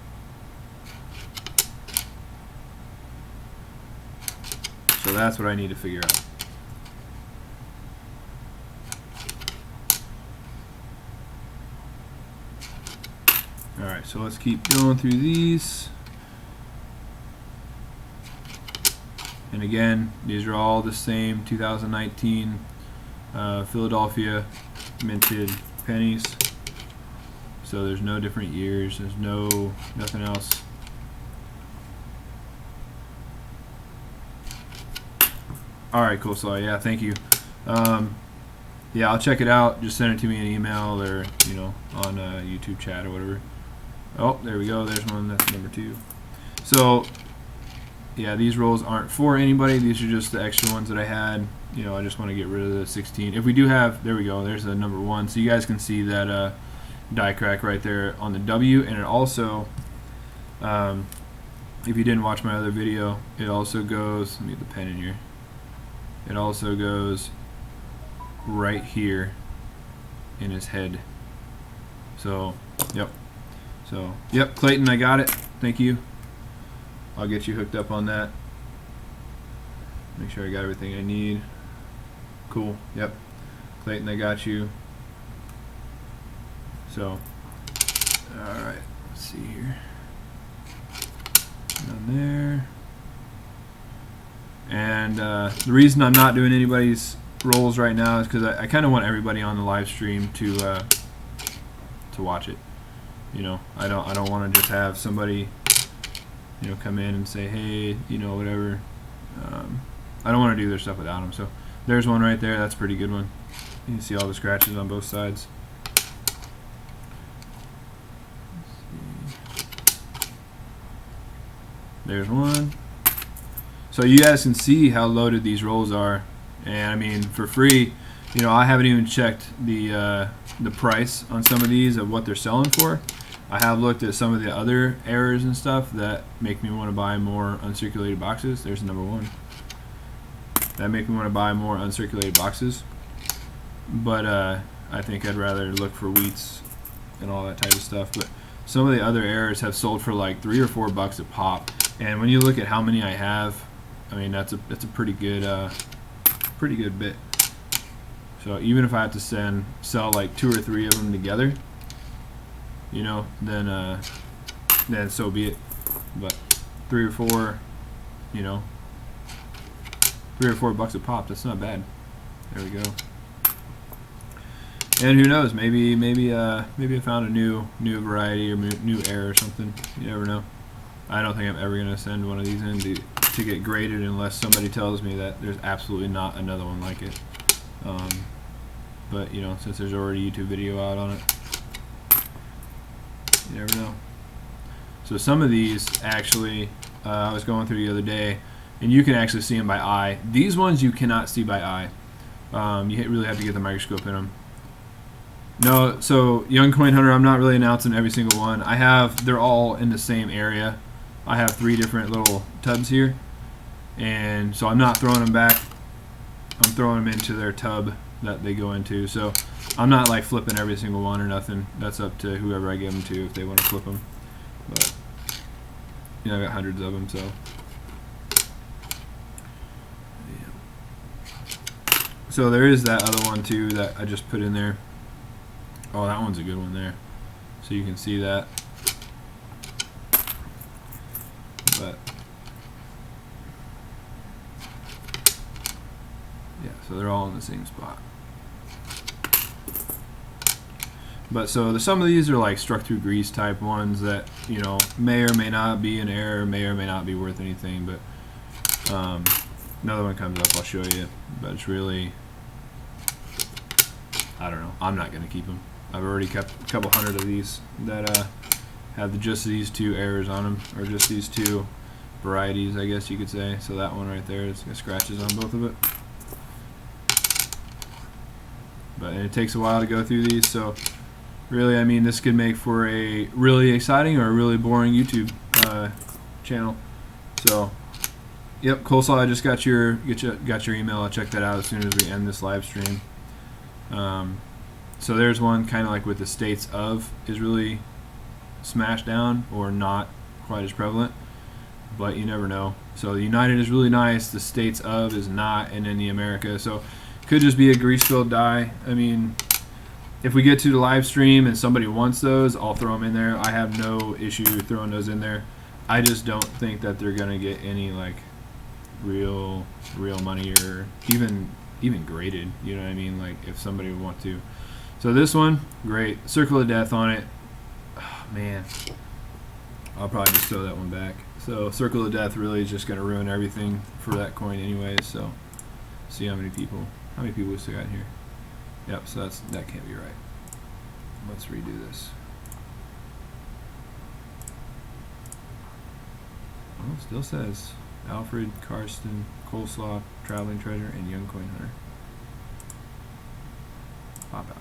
So that's what I need to figure out. Alright, so let's keep going through these. And again, these are all the same 2019 Philadelphia minted pennies. So there's no different years. There's nothing else. All right, cool. So yeah, thank you. Yeah, I'll check it out. Just send it to me in an email or on YouTube chat or whatever. Oh, there we go. There's one. That's number 2. So yeah, these rolls aren't for anybody. These are just the extra ones that I had. I just want to get rid of the 16. If we do have, there we go. There's the number 1. So you guys can see that die crack right there on the W. And it also, if you didn't watch my other video, it also goes. Let me get the pen in here. It also goes right here in his head. So, yep. So, yep, Clayton, I got it. Thank you. I'll get you hooked up on that. Make sure I got everything I need. Cool. Yep. Clayton, I got you. So, alright. Let's see here. Down there. And the reason I'm not doing anybody's rolls right now is because I kind of want everybody on the live stream to watch it. I don't want to just have somebody come in and say, hey, whatever. I don't want to do their stuff without them. So there's one right there. That's a pretty good one. You can see all the scratches on both sides. There's one. So you guys can see how loaded these rolls are. And I mean, for free, I haven't even checked the price on some of these of what they're selling for. I have looked at some of the other errors and stuff that make me want to buy more uncirculated boxes. There's number 1. That make me want to buy more uncirculated boxes. But I think I'd rather look for wheats and all that type of stuff. But some of the other errors have sold for like $3 or $4 a pop. And when you look at how many I have, I mean that's a pretty good bit. So even if I have to sell like 2 or 3 of them together, then so be it. But 3 or 4, $3 or $4 a pop, that's not bad. There we go. And who knows, maybe I found a new variety or new error or something. You never know. I don't think I'm ever gonna send one of these in to get graded unless somebody tells me that there's absolutely not another one like it. But since there's already a YouTube video out on it, you never know. So some of these actually, I was going through the other day, and you can actually see them by eye. These ones you cannot see by eye. You really have to get the microscope in them. No, so Young Coin Hunter, I'm not really announcing every single one. They're all in the same area. I have 3 different little tubs here, and so I'm not throwing them back. I'm throwing them into their tub that they go into. So I'm not like flipping every single one or nothing. That's up to whoever I give them to if they want to flip them. But you know, I got hundreds of them, so. Yeah. So there is that other one too that I just put in there. Oh, that one's a good one there. So you can see that. But yeah, so they're all in the same spot. But so some of these are like struck through grease type ones that, you know, may or may not be an error, may or may not be worth anything. But another one comes up, I'll show you. But it's really, I don't know. I'm not going to keep them. I've already kept a couple hundred of these that have just these 2 errors on them, or just these 2 varieties, I guess you could say. So that one right there is scratches on both of it. But it takes a while to go through these, so really, I mean, this could make for a really exciting or a really boring YouTube channel. So, yep, Coleslaw, I just got your email. I'll check that out as soon as we end this live stream. So there's one kind of like with the states of is really smashed down or not quite as prevalent, but you never know. So the United is really nice, the states of is not, and then the America. So could just be a grease-filled die. I mean, if we get to the live stream and somebody wants those, I'll throw them in there. I have no issue throwing those in there. I just don't think that they're gonna get any like real money or even graded. You know what I mean? Like if somebody would want to. So this one, great. Circle of Death on it. Oh, man, I'll probably just throw that one back. So Circle of Death really is just gonna ruin everything for that coin anyways. So see how many people we still got here. Yep, so that can't be right. Let's redo this. Oh, it still says Alfred, Karsten, Coleslaw, Traveling Treasure, and Young Coin Hunter. Pop out.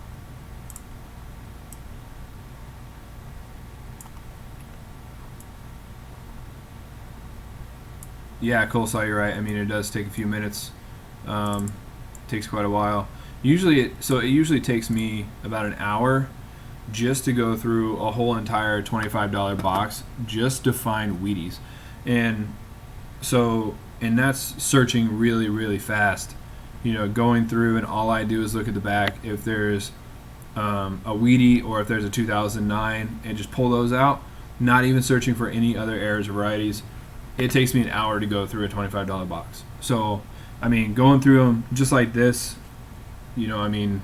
Yeah, Coleslaw, you're right. I mean, it does take a few minutes. Takes quite a while. Usually, it usually takes me about an hour just to go through a whole entire $25 box just to find Wheaties, and that's searching really, really fast. You know, going through, and all I do is look at the back. If there's a Wheatie or if there's a 2009, and just pull those out. Not even searching for any other errors or varieties. It takes me an hour to go through a $25 box. So, I mean, going through them just like this, you know, I mean,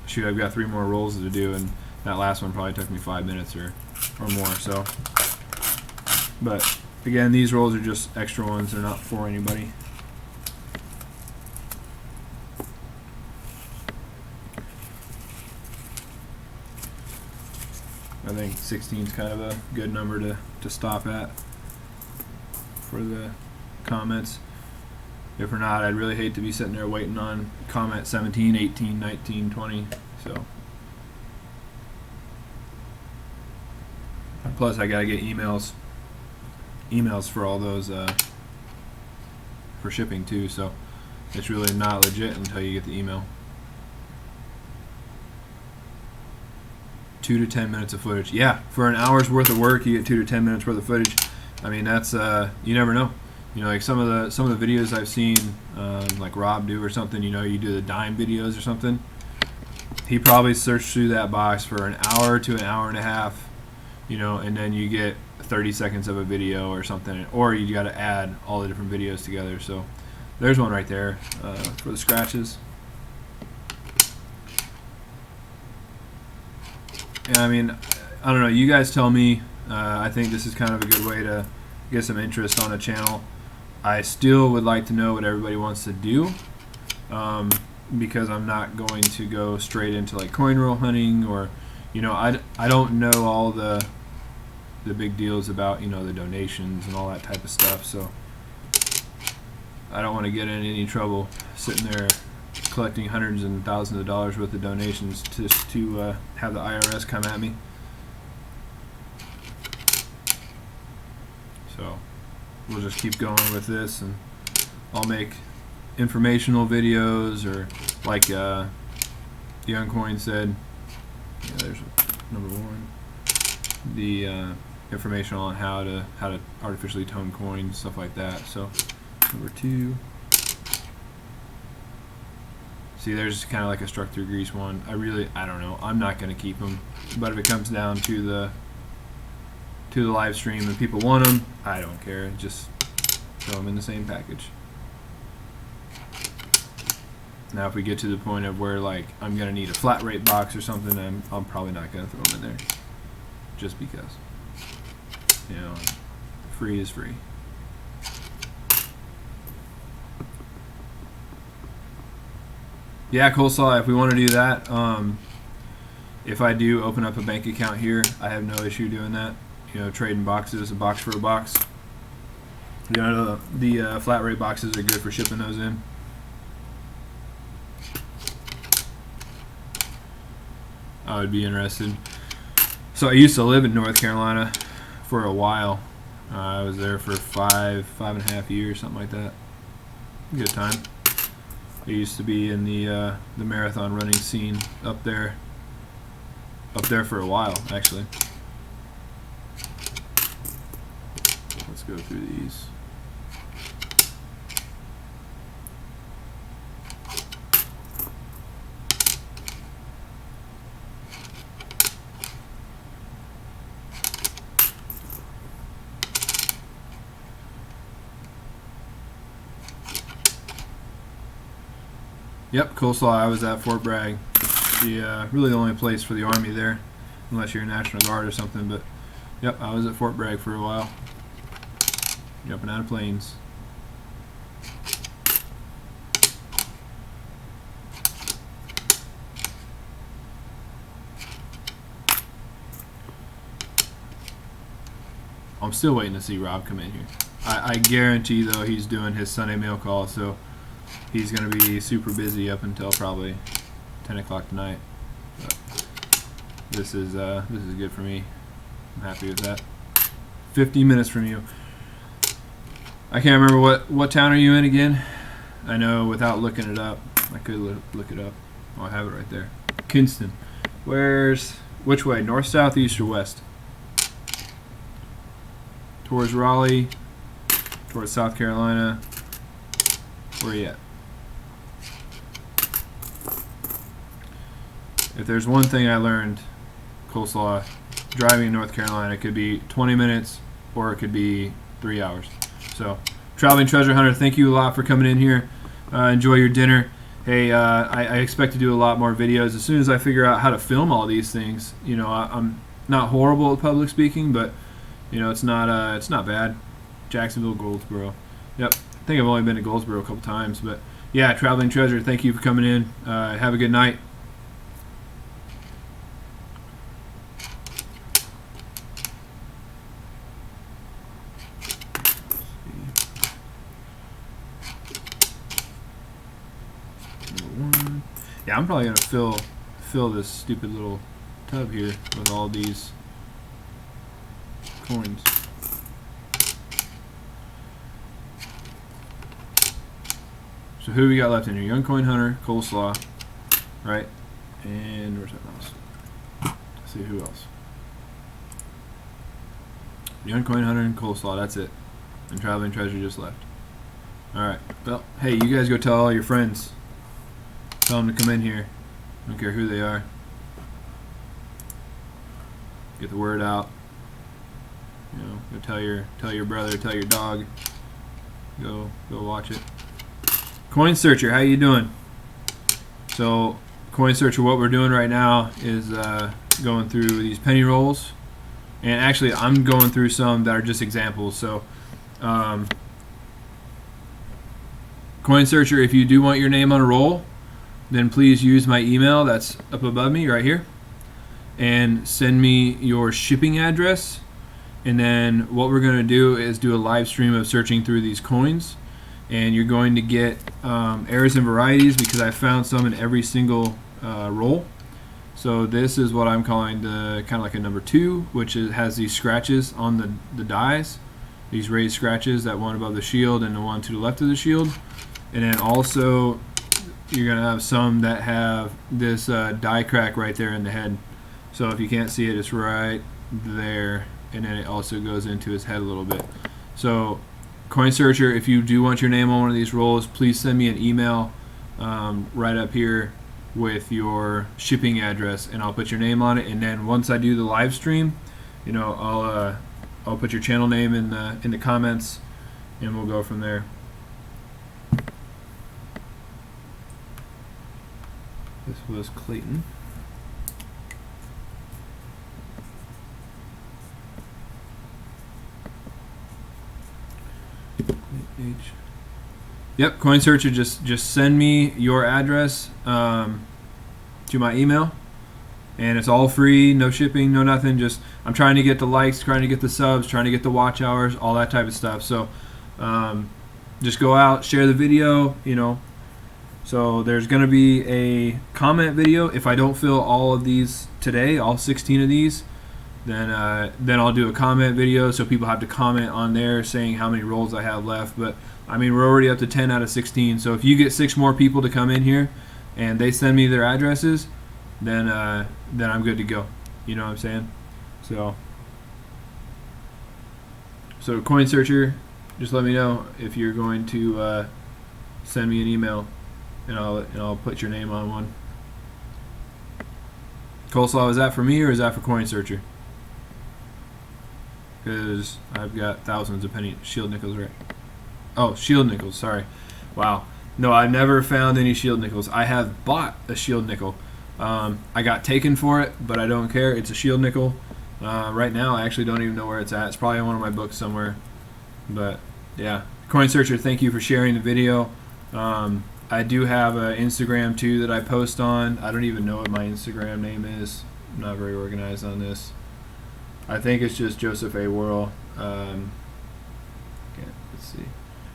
shoot, I've got 3 more rolls to do, and that last one probably took me 5 minutes or more. So, but again, these rolls are just extra ones. They're not for anybody. I think 16 is kind of a good number to stop at for the comments. If or not, I'd really hate to be sitting there waiting on comment 17, 18, 19, 20. So, plus I gotta get emails for all those for shipping too. So it's really not legit until you get the email. 2 to 10 minutes of footage. Yeah, for an hour's worth of work, you get 2 to 10 minutes worth of footage. I mean, that's you never know. You know, like some of the videos I've seen, like Rob do or something. You know, you do the dime videos or something. He probably searched through that box for an hour to an hour and a half. You know, and then you get 30 seconds of a video or something, or you got to add all the different videos together. So there's one right there for the scratches. And I mean, I don't know. You guys tell me. I think this is kind of a good way to get some interest on a channel. I still would like to know what everybody wants to do, because I'm not going to go straight into like coin roll hunting, or, you know, I don't know all the big deals about, you know, the donations and all that type of stuff. So I don't want to get in any trouble sitting there collecting hundreds and thousands of dollars worth of donations just to have the IRS come at me. So we'll just keep going with this, and I'll make informational videos, or like Young Coin said, yeah, there's number one, the information on how to artificially tone coins, stuff like that. So number two, see, there's kind of like a struck through grease one. I don't know, I'm not going to keep them, but if it comes down to the live stream and people want them, I don't care, just throw them in the same package. Now if we get to the point of where like I'm gonna need a flat rate box or something, I'm probably not gonna throw them in there, just because, you know, free is free. Yeah, coleslaw, if we want to do that, if I do open up a bank account here, I have no issue doing that, you know, trading boxes, a box for a box. You know, the flat rate boxes are good for shipping those in. I would be interested. So I used to live in North Carolina for a while. I was there for five and a half years, something like that. Good time. I used to be in the marathon running scene up there for a while, actually. Let's go through these. Yep, coleslaw. I was at Fort Bragg. Really the only place for the Army there, unless you're National Guard or something. But yep, I was at Fort Bragg for a while, jumping out of planes. I'm still waiting to see Rob come in here. I guarantee though he's doing his Sunday mail call, so he's going to be super busy up until probably 10 o'clock tonight. But this is good for me. I'm happy with that. 50 minutes from you. I can't remember what town are you in again? I know without looking it up. I could look it up. Oh, I have it right there. Kinston. Which way? North, south, east, or west? Towards Raleigh, towards South Carolina. Where are you at? If there's one thing I learned, coleslaw, driving in North Carolina, it could be 20 minutes or it could be 3 hours. So, Traveling Treasure Hunter, thank you a lot for coming in here. Enjoy your dinner. Hey, I expect to do a lot more videos as soon as I figure out how to film all these things. You know, I'm not horrible at public speaking, but you know, it's not bad. Jacksonville, Goldsboro. Yep, I think I've only been to Goldsboro a couple times, but yeah, Traveling Treasure, thank you for coming in. Have a good night. Yeah, I'm probably gonna fill this stupid little tub here with all these coins. So who we got left in here? Young Coin Hunter, coleslaw, right? And where's that else? Let's see who else. Young Coin Hunter and coleslaw. That's it. And Traveling Treasure just left. All right. Well, hey, you guys go tell all your friends. Tell them to come in here. I don't care who they are. Get the word out. You know, go tell your brother, tell your dog. Go watch it. Coin Searcher, how you doing? So, Coin Searcher, what we're doing right now is going through these penny rolls, and actually, I'm going through some that are just examples. So, Coin Searcher, if you do want your name on a roll, then please use my email that's up above me right here and send me your shipping address. And then what we're going to do is do a live stream of searching through these coins. and you're going to get errors and varieties because I found some in every single roll. So this is what I'm calling the kind of like a number 2, which has these scratches on the dies, these raised scratches, that one above the shield and the one to the left of the shield. And then also you're going to have some that have this die crack right there in the head. So if you can't see it, it's right there, and then it also goes into his head a little bit. So Coin Searcher, if you do want your name on one of these rolls, please send me an email right up here with your shipping address, and I'll put your name on it. And then once I do the live stream, you know, I'll put your channel name in the comments, and we'll go from there. This was Clayton. Yep, Coin Searcher, just send me your address to my email, and it's all free, no shipping, no nothing. Just I'm trying to get the likes, trying to get the subs, trying to get the watch hours, all that type of stuff. So just go out, share the video, you know. So there's going to be a comment video. If I don't fill all of these today, all 16 of these, then I'll do a comment video, so people have to comment on there saying how many rolls I have left. But I mean, we're already up to 10 out of 16. So if you get 6 more people to come in here and they send me their addresses, then I'm good to go. You know what I'm saying? So Coin Searcher, just let me know if you're going to send me an email, and I'll put your name on one. Coleslaw, is that for me or is that for Coin Searcher? Because I've got thousands of penny shield nickels, right? Oh, shield nickels, sorry. Wow. No, I've never found any shield nickels. I have bought a shield nickel. I got taken for it, but I don't care. It's a shield nickel. Right now, I actually don't even know where it's at. It's probably in one of my books somewhere. But, yeah. Coin Searcher, thank you for sharing the video. I do have an Instagram, too, that I post on. I don't even know what my Instagram name is. I'm not very organized on this. I think it's just Joseph A. Whirl. Let's see.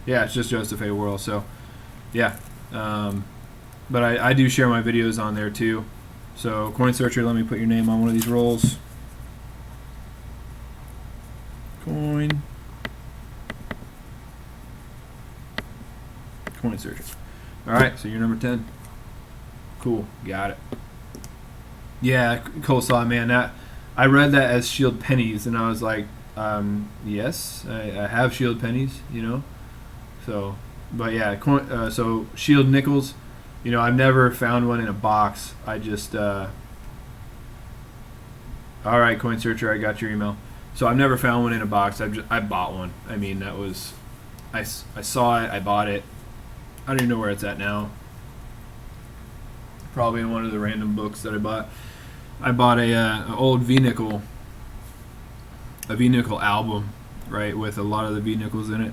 Yeah, it's just Joseph A. Whirl. So, yeah. But I do share my videos on there too. So, Coin Searcher, let me put your name on one of these rolls. Coin Searcher. All right, so you're number 10. Cool, got it. Yeah, Coleslaw, man. I read that as shield pennies, and I was like, yes, I have shield pennies, you know. So, but yeah, so shield nickels, you know, I've never found one in a box. I just, all right, Coin Searcher, I got your email. So I've never found one in a box. I bought one. I mean, that was, I saw it, I bought it. I don't even know where it's at now. Probably in one of the random books that I bought. I bought an old V-nickel album, right, with a lot of the V-nickels in it.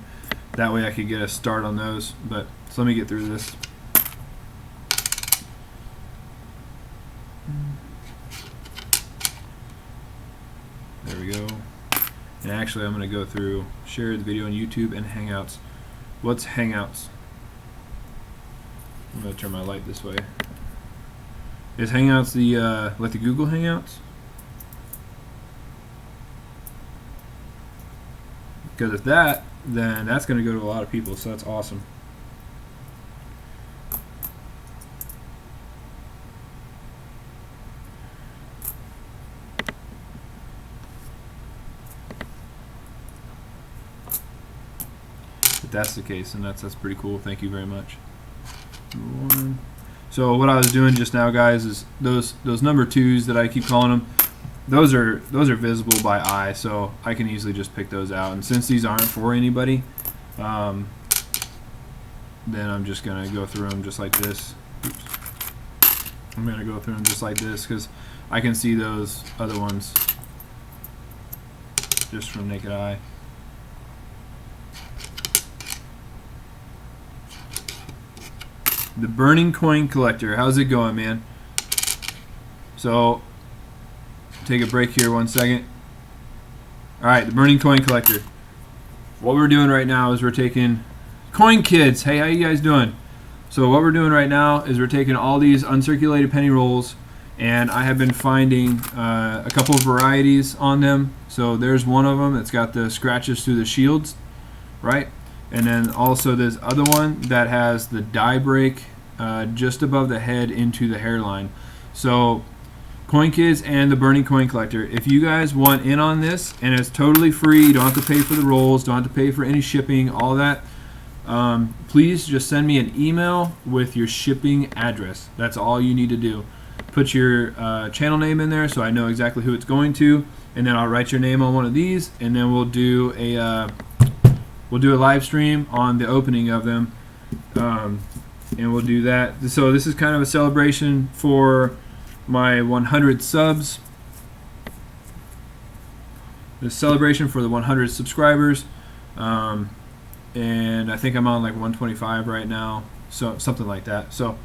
That way I could get a start on those. But so let me get through this. There we go. And actually, I'm going to go through, share the video on YouTube and Hangouts. What's Hangouts? I'm going to turn my light this way. Is Hangouts the like the Google Hangouts? Because if that, then that's going to go to a lot of people, so that's awesome. If that's the case, and that's pretty cool. Thank you very much. So what I was doing just now, guys, is those number 2s that I keep calling them. Those are visible by eye, so I can easily just pick those out. And since these aren't for anybody, then I'm just gonna go through them just like this. Oops. I'm gonna go through them just like this because I can see those other ones just from naked eye. The Burning Coin Collector. How's it going, man? So, take a break here 1 second. Alright, the Burning Coin Collector. What we're doing right now is we're taking Coin kids, hey, how you guys doing? So what we're doing right now is we're taking all these uncirculated penny rolls, and I have been finding a couple of varieties on them. So there's one of them that's got the scratches through the shields, right? And then also this other one that has the die break just above the head into the hairline. So Coin Kids and the Burning Coin Collector, if you guys want in on this, and it's totally free, you don't have to pay for the rolls, don't have to pay for any shipping, all that, please just send me an email with your shipping address. That's all you need to do. Put your channel name in there so I know exactly who it's going to, and then I'll write your name on one of these, and then we'll do a live stream on the opening of them, and we'll do that. So this is kind of a celebration for my 100 subs. The celebration for the 100 subscribers, and I think I'm on like 125 right now, so something like that. So,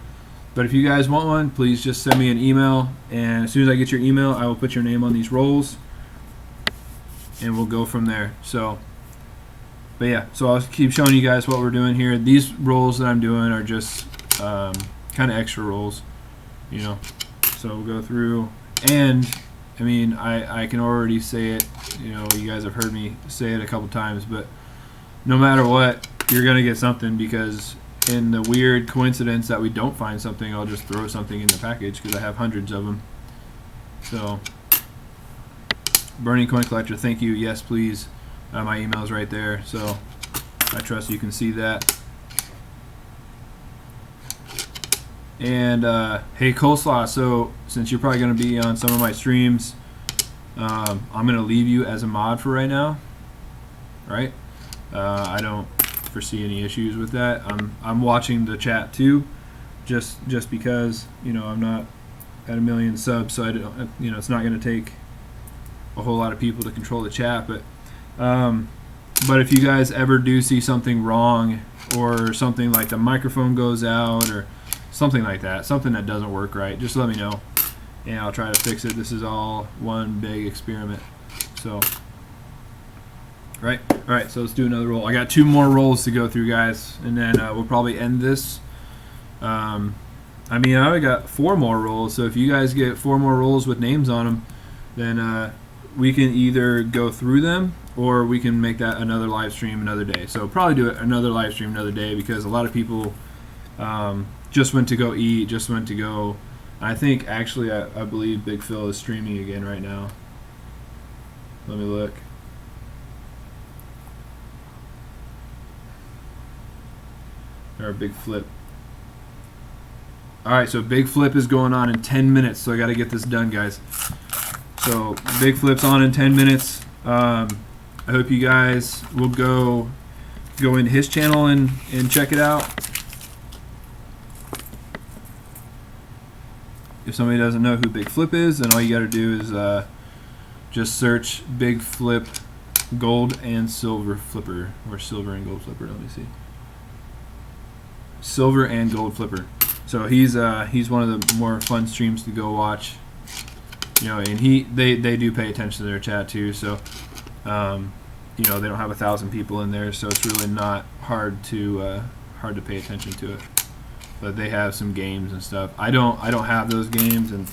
but if you guys want one, please just send me an email, and as soon as I get your email, I will put your name on these rolls, and we'll go from there. So, but yeah, so I'll keep showing you guys what we're doing here. These rolls that I'm doing are just kind of extra rolls, you know. So we'll go through, and I mean, I can already say it, you know, you guys have heard me say it a couple times, but no matter what, you're going to get something, because in the weird coincidence that we don't find something, I'll just throw something in the package because I have hundreds of them. So, Burning Coin Collector, thank you. Yes, please. My email is right there, so I trust you can see that. And hey, Coleslaw, so since you're probably going to be on some of my streams, I'm going to leave you as a mod for right now, right? I don't foresee any issues with that. I'm watching the chat too, just because, you know, I'm not at 1 million subs, so I don't, you know, it's not going to take a whole lot of people to control the chat. But if you guys ever do see something wrong, or something like the microphone goes out, or something like that, something that doesn't work right, just let me know, and I'll try to fix it. This is all one big experiment. So, right, all right. So let's do another roll. I got 2 more rolls to go through, guys, and then we'll probably end this. I mean, I already got 4 more rolls. So if you guys get 4 more rolls with names on them, then we can either go through them, or we can make that another live stream another day. So probably do it another live stream another day, because a lot of people just went to go eat, just went to go. I think actually I believe Big Phil is streaming again right now. Let me look. Or Big Flip. Alright, so Big Flip is going on in 10 minutes, so I got to get this done, guys. So Big Flip's on in 10 minutes. I hope you guys will go into his channel and check it out. If somebody doesn't know who Big Flip is, then all you got to do is just search Big Flip Gold and Silver Flipper, or Silver and Gold Flipper. Let me see. Silver and Gold Flipper. So he's one of the more fun streams to go watch. You know, and they do pay attention to their chat too. So you know, they don't have 1,000 people in there, so it's really not hard to pay attention to it. But they have some games and stuff. I don't have those games, and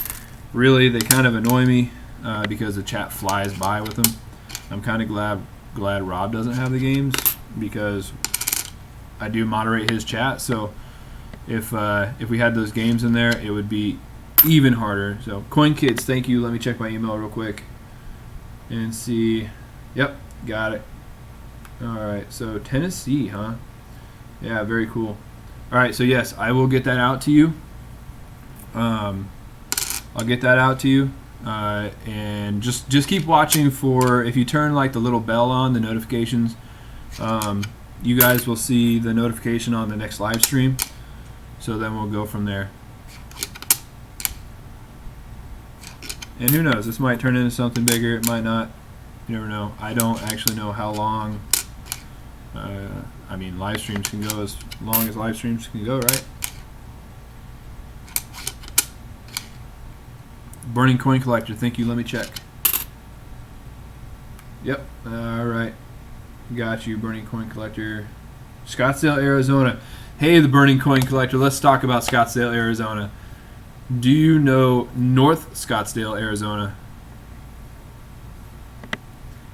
really they kind of annoy me because the chat flies by with them. I'm kind of glad Rob doesn't have the games, because I do moderate his chat. So if we had those games in there, it would be even harder. So Coin Kids, thank you. Let me check my email real quick and see. Yep, got it. All right, so Tennessee, huh? Yeah, very cool. All right, so yes, I will get that out to you. I'll get that out to you, and just keep watching for, if you turn like the little bell on, the notifications, you guys will see the notification on the next live stream. So then we'll go from there. And who knows, this might turn into something bigger, it might not. You never know. I don't actually know how long. I mean, live streams can go as long as live streams can go, right? Burning Coin Collector, thank you. Let me check. Yep. All right. Got you, Burning Coin Collector. Scottsdale, Arizona. Hey, the Burning Coin Collector. Let's talk about Scottsdale, Arizona. Do you know North Scottsdale, Arizona?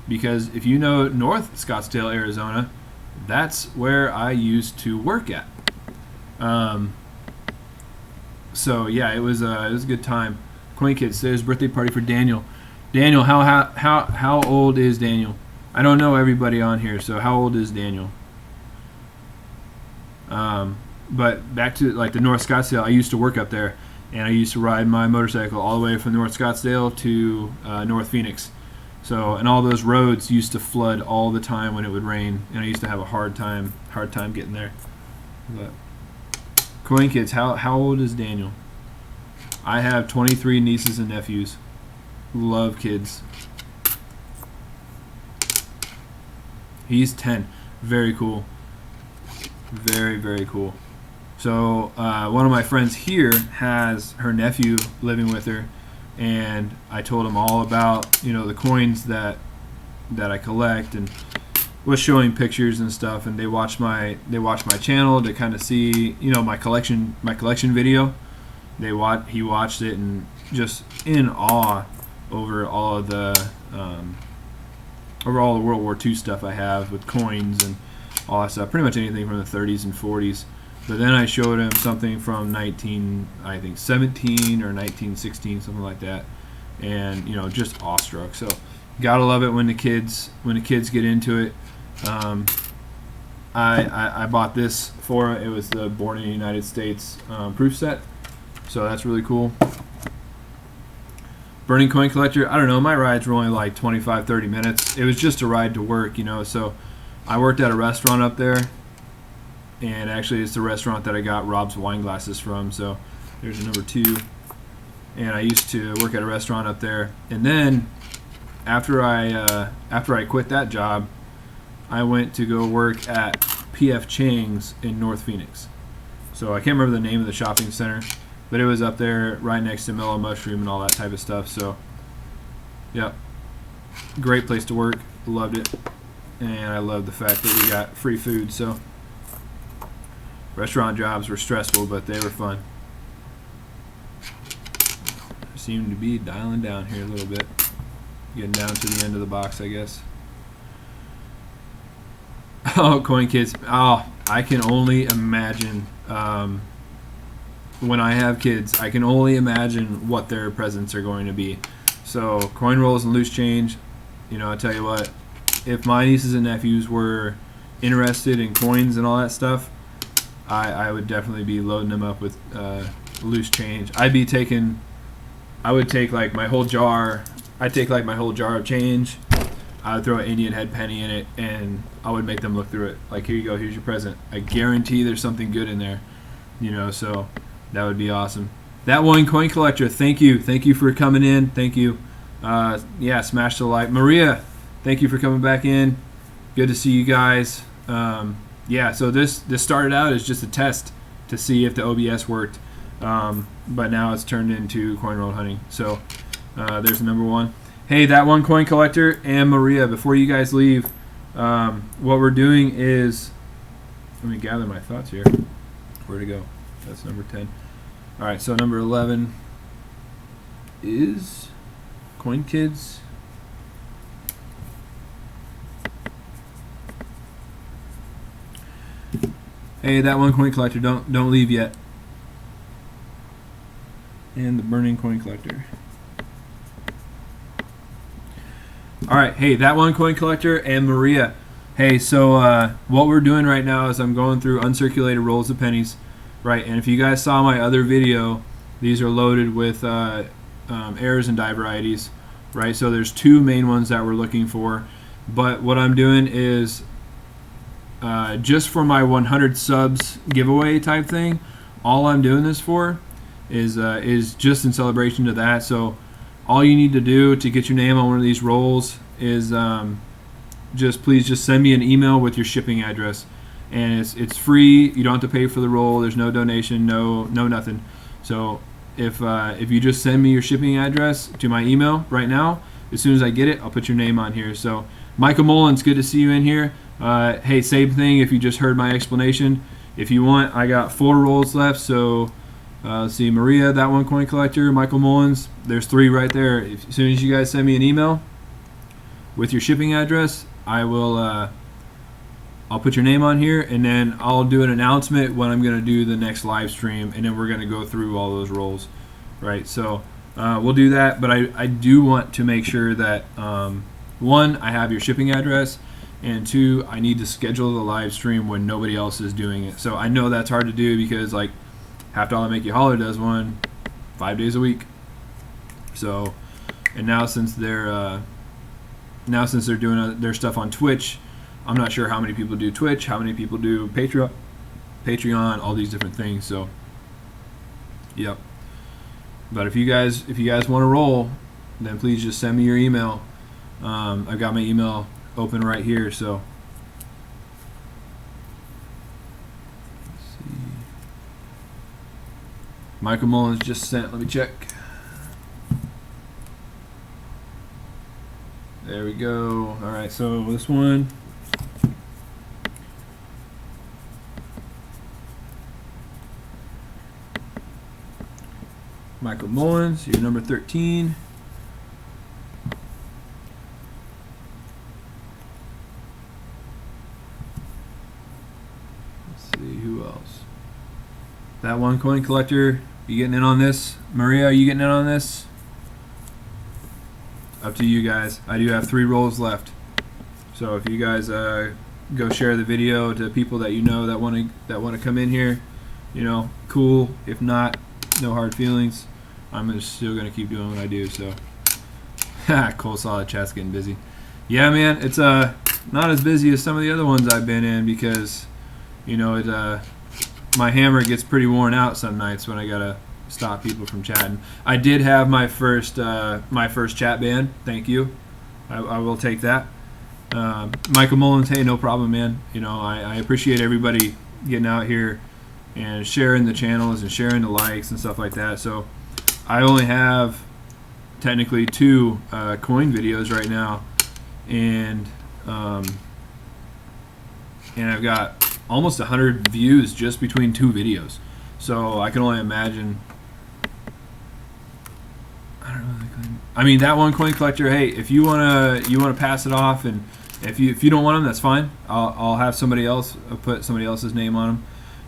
Because if you know North Scottsdale, Arizona, that's where I used to work at. So yeah, it was a good time. Coin Kids, there's birthday party for Daniel. Daniel, how old is Daniel? I don't know everybody on here, so how old is Daniel? But back to like the North Scottsdale, I used to work up there, and I used to ride my motorcycle all the way from North Scottsdale to North Phoenix. So, and all those roads used to flood all the time when it would rain, and I used to have a hard time getting there. But Coin Kids, how old is Daniel? I have 23 nieces and nephews. Love kids. He's 10. Very cool. Very, very cool. So one of my friends here has her nephew living with her, and I told him all about the coins that I collect, and was showing pictures and stuff, and they watched my channel to kind of see my collection video. He watched it and just in awe over all of the World War II stuff I have with coins and all that stuff, pretty much anything from the 30s and 40s. But then I showed him something from 1917 or 1916, something like that, and just awestruck. So gotta love it when the kids get into it. I bought this for it. It was the Born in the United States proof set, so that's really cool. Burning Coin Collector, I don't know, my rides were only like 25-30 minutes. It was just a ride to work, so I worked at a restaurant up there, and actually it's the restaurant that I got Rob's wine glasses from, so there's a number 2. And I used to work at a restaurant up there, and then after I quit that job, I went to go work at P.F. Chang's in North Phoenix. So I can't remember the name of the shopping center, but it was up there right next to Mellow Mushroom and all that type of stuff. So yeah, great place to work. Loved it. And I love the fact that we got free food. So restaurant jobs were stressful, but they were fun. Seem to be dialing down here a little bit. Getting down to the end of the box, I guess. Oh, Coin Kids. Oh, I can only imagine when I have kids, I can only imagine what their presents are going to be. So coin rolls and loose change, I tell you what, if my nieces and nephews were interested in coins and all that stuff, I would definitely be loading them up with loose change. I would take like my whole jar. I'd take like my whole jar of change. I would throw an Indian head penny in it, and I would make them look through it. Like, here you go, here's your present. I guarantee there's something good in there, so that would be awesome. That one Coin Collector, thank you for coming in. Thank you. Yeah, smash the like. Maria, thank you for coming back in. Good to see you guys. Yeah, so this started out as just a test to see if the OBS worked, but now it's turned into coin roll hunting. So there's the number 1. Hey, that one Coin Collector and Maria, before you guys leave, what we're doing is, let me gather my thoughts here. Where to go? That's number 10. All right, so number 11 is Coin Kids. Hey, that one Coin Collector, don't leave yet. And the Burning Coin Collector. All right, hey, that one Coin Collector and Maria. Hey, so what we're doing right now is I'm going through uncirculated rolls of pennies, right? And if you guys saw my other video, these are loaded with errors and die varieties, right? So there's 2 main ones that we're looking for. But what I'm doing is just for my 100 subs giveaway type thing, all I'm doing this for is just in celebration to that. So all you need to do to get your name on one of these rolls is please send me an email with your shipping address, and it's free. You don't have to pay for the roll. There's no donation, no nothing. So if you just send me your shipping address to my email right now, as soon as I get it, I'll put your name on here. So Michael Mullins, good to see you in here. Hey, same thing if you just heard my explanation. If you want, I got 4 rolls left. So let's see, Maria, that one coin collector, Michael Mullins, there's 3 right there. As soon as you guys send me an email with your shipping address, I will I'll put your name on here, and then I'll do an announcement when I'm going to do the next live stream, and then we're going to go through all those rolls, right? So we'll do that, but I do want to make sure that 1, I have your shipping address, and 2, I need to schedule the live stream when nobody else is doing it. So I know that's hard to do because like Half Dollar Make You Holler does one 5 days a week. So, and now since they're doing their stuff on Twitch, I'm not sure how many people do Twitch, how many people do Patreon, all these different things. So, yep. But if you guys want to roll, then please just send me your email. I've got my email open right here. So, let's see. Michael Mullins just sent. Let me check. There we go. All right. So this one. Michael Mullins, you're number 13. Let's see, who else? That one coin collector, you getting in on this? Maria, are you getting in on this? Up to you guys. I do have 3 rolls left. So if you guys go share the video to people that you know that want to come in here, you know, cool. If not, no hard feelings. I'm still gonna keep doing what I do. So, coleslaw, the chat's getting busy. Yeah, man, it's not as busy as some of the other ones I've been in because, you know, my hammer gets pretty worn out some nights when I gotta stop people from chatting. I did have my first chat ban. Thank you. I will take that. Michael Mullins, hey, no problem, man. You know, I appreciate everybody getting out here and sharing the channels and sharing the likes and stuff like that. So I only have technically 2 coin videos right now, and I've got almost 100 views just between 2 videos. So I can only imagine. I don't know. I mean, that one coin collector. Hey, if you wanna pass it off, and if you don't want them, that's fine. I'll have somebody else put somebody else's name on them.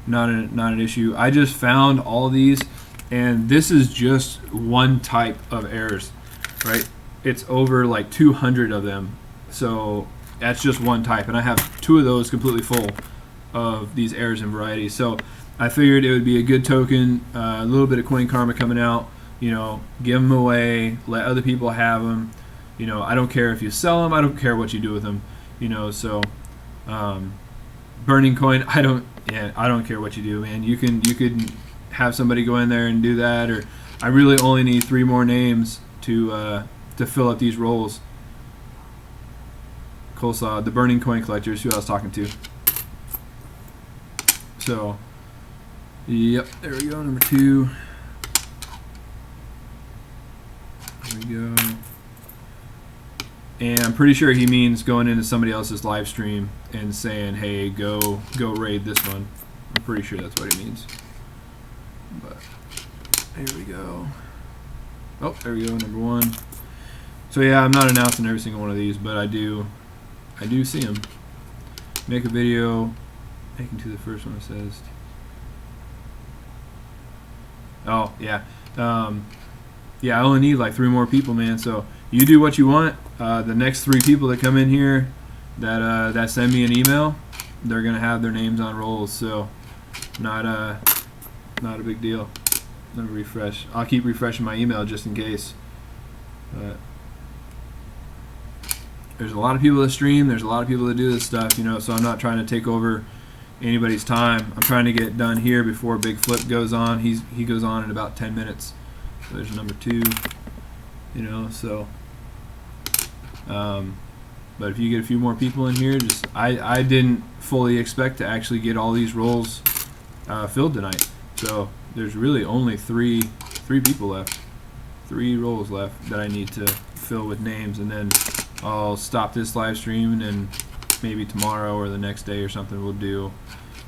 Not an issue. I just found all of these, and this is just one type of errors, right? It's over like 200 of them, so that's just one type, and I have 2 of those completely full of these errors and varieties. So I figured it would be a good token, a little bit of coin karma coming out. You know, give them away, let other people have them. You know, I don't care if you sell them. I don't care what you do with them. You know, so burning coin, I don't care what you do, man. You could have somebody go in there and do that, or I really only need 3 more names to fill up these rolls. Coleslaw, the burning coin collectors, who I was talking to. So, yep, there we go, number 2. There we go. And I'm pretty sure he means going into somebody else's live stream and saying, hey, go raid this one. I'm pretty sure that's what he means. But here we go. Oh, there we go, number 1. So yeah, I'm not announcing every single one of these, but I do see them. Make a video, making to the first one, it says. Oh, yeah. Yeah, I only need like 3 more people, man. So you do what you want. The next 3 people that come in here that send me an email, they're gonna have their names on rolls. So not a big deal. Let me refresh. I'll keep refreshing my email just in case. But there's a lot of people that stream. There's a lot of people that do this stuff, you know. So I'm not trying to take over anybody's time. I'm trying to get done here before Big Flip goes on. He goes on in about 10 minutes. So there's number 2. You know, so. But if you get a few more people in here, just I didn't fully expect to actually get all these rolls filled tonight. So there's really only three people left, 3 rolls left that I need to fill with names, and then I'll stop this live stream and then maybe tomorrow or the next day or something, we'll do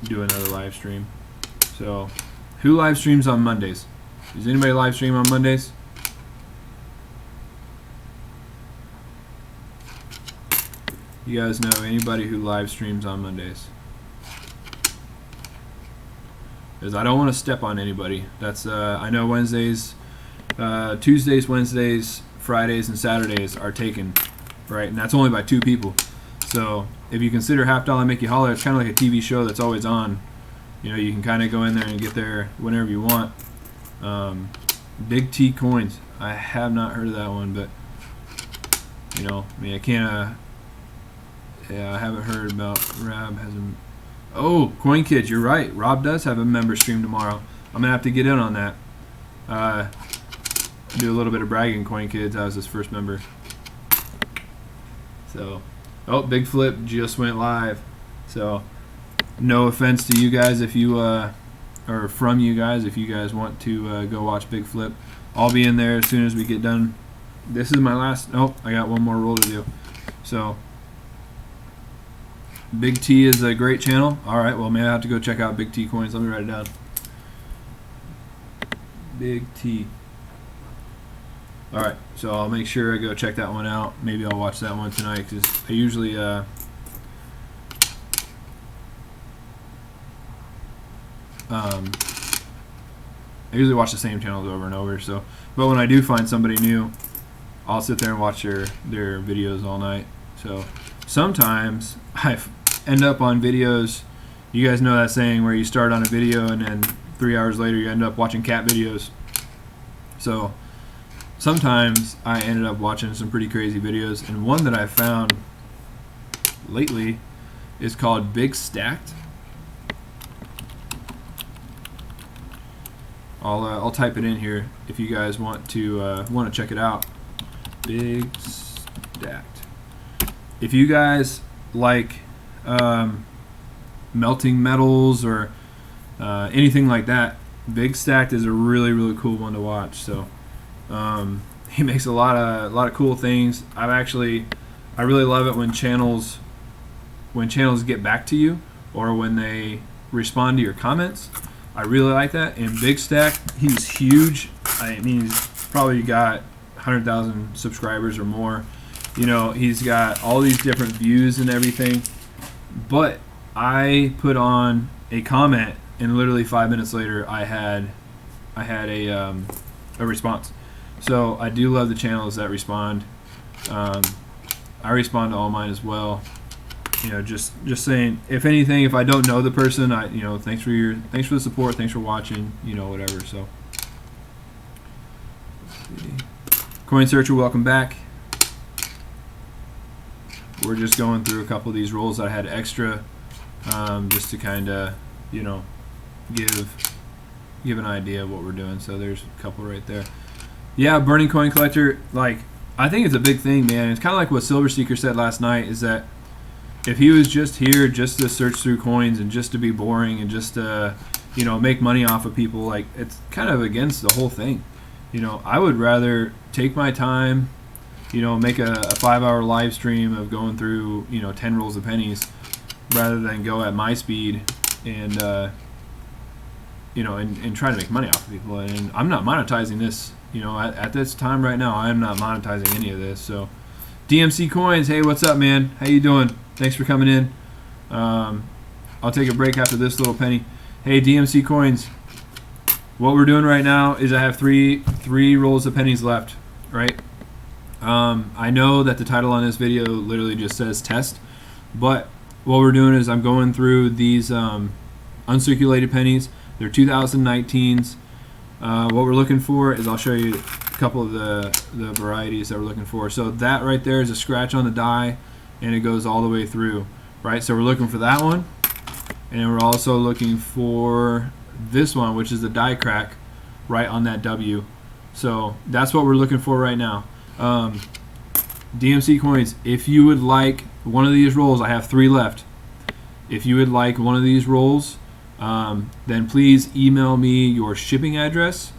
another live stream. So, who live streams on Mondays? Does anybody live stream on Mondays? You guys know anybody who live streams on Mondays? Because I don't want to step on anybody. That's I know Wednesdays, Tuesdays, Wednesdays, Fridays, and Saturdays are taken, right? And that's only by 2 people. So if you consider Half Dollar Make You Holler, it's kind of like a TV show that's always on. You know, you can kind of go in there and get there whenever you want. Big T Coins. I have not heard of that one, but you know, I mean, I can't. Yeah, I haven't heard about Rob has a. Oh, Coin Kids, you're right. Rob does have a member stream tomorrow. I'm gonna have to get in on that. Do a little bit of bragging. Coin Kids, I was his first member. So, oh, Big Flip just went live. So, no offense to you guys if you or from you guys if you guys want to go watch Big Flip. I'll be in there as soon as we get done. This is my last. Oh, I got one more roll to do. So. Big T is a great channel. All right, well, maybe I have to go check out Big T Coins. Let me write it down. Big T. All right, so I'll make sure I go check that one out. Maybe I'll watch that one tonight because I usually I usually watch the same channels over and over. So, but when I do find somebody new, I'll sit there and watch their videos all night. So sometimes I end up on videos. You guys know that saying where you start on a video and then 3 hours later you end up watching cat videos. So sometimes I ended up watching some pretty crazy videos, and one that I found lately is called Big Stacked. I'll type it in here if you guys want to check it out. Big Stacked. If you guys like melting metals or anything like that, Big Stacked is a really, really cool one to watch. So he makes a lot of cool things. I really love it when channels get back to you or when they respond to your comments. I really like that. And Big Stack, he's huge. I mean, he's probably got 100,000 subscribers or more. You know, he's got all these different views and everything. But I put on a comment, and literally 5 minutes later, I had a response. So I do love the channels that respond. I respond to all mine as well. You know, just saying, if anything, if I don't know the person, thanks for the support, thanks for watching, you know, whatever. So, Coin Searcher, welcome back. We're just going through a couple of these rolls I had extra, just to kind of, you know, give an idea of what we're doing. So there's a couple right there. Yeah, Burning Coin Collector, like, I think it's a big thing, man. It's kind of like what Silver Seeker said last night, is that if he was just here just to search through coins and just to be boring and just to, you know, make money off of people, like, it's kind of against the whole thing. You know, I would rather take my time, you know, make a 5-hour live stream of going through, you know, 10 rolls of pennies rather than go at my speed and, you know, and try to make money off of people. And I'm not monetizing this, you know, at this time right now, I'm not monetizing any of this. So, DMC Coins, hey, what's up, man? How you doing? Thanks for coming in. I'll take a break after this little penny. Hey, DMC Coins, what we're doing right now is I have three rolls of pennies left, right? I know that the title on this video literally just says test, but what we're doing is I'm going through these uncirculated pennies. They're 2019s. What we're looking for is, I'll show you a couple of the varieties that we're looking for. So that right there is a scratch on the die, and it goes all the way through, right? So we're looking for that one, and we're also looking for this one, which is the die crack right on that W. So that's what we're looking for right now. DMC Coins, if you would like one of these rolls, I have 3 left. If you would like one of these rolls, then please email me your shipping address,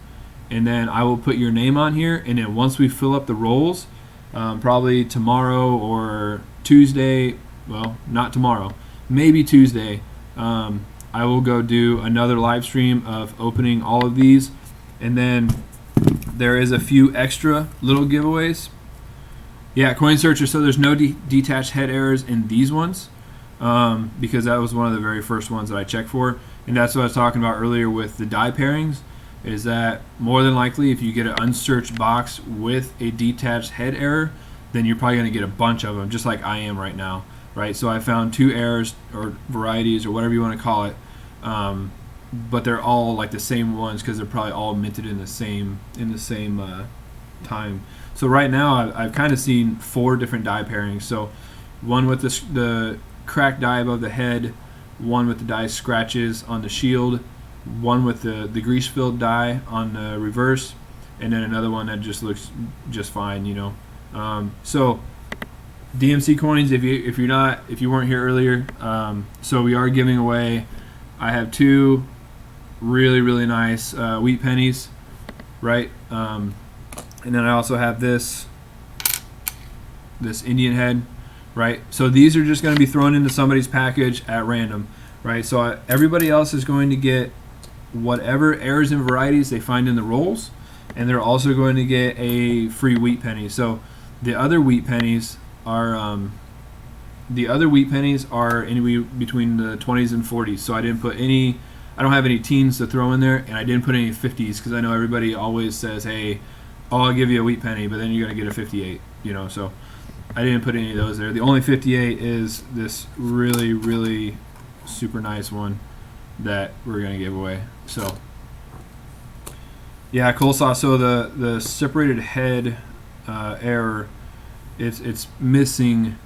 and then I will put your name on here. And then once we fill up the rolls, probably tomorrow or Tuesday, well, not tomorrow, maybe Tuesday, I will go do another live stream of opening all of these, and then there is a few extra little giveaways. Yeah, coin searcher. So there's no detached head errors in these ones, because that was one of the very first ones that I checked for, and that's what I was talking about earlier with the die pairings. Is that more than likely if you get an unsearched box with a detached head error, then you're probably going to get a bunch of them, just like I am right now, right? So I found 2 errors or varieties or whatever you want to call it, but they're all like the same ones because they're probably all minted in the same time. So right now I've kind of seen 4 different die pairings. So one with the cracked die above the head, one with the die scratches on the shield, one with the grease-filled die on the reverse, and then another one that just looks just fine, you know. So DMC coins, if you weren't here earlier, so we are giving away. I have 2 really nice wheat pennies, right? And then I also have this Indian head, right? So these are just going to be thrown into somebody's package at random, right? So everybody else is going to get whatever errors and varieties they find in the rolls, and they're also going to get a free wheat penny. So the other wheat pennies are anywhere between the 20s and 40s. So I don't have any teens to throw in there, and I didn't put any 50s because I know everybody always says, hey, I'll give you a wheat penny, but then you're going to get a 58, you know. So I didn't put any of those there. The only 58 is this really super nice one that we're going to give away. So yeah, coleslaw. So the separated head error, it's missing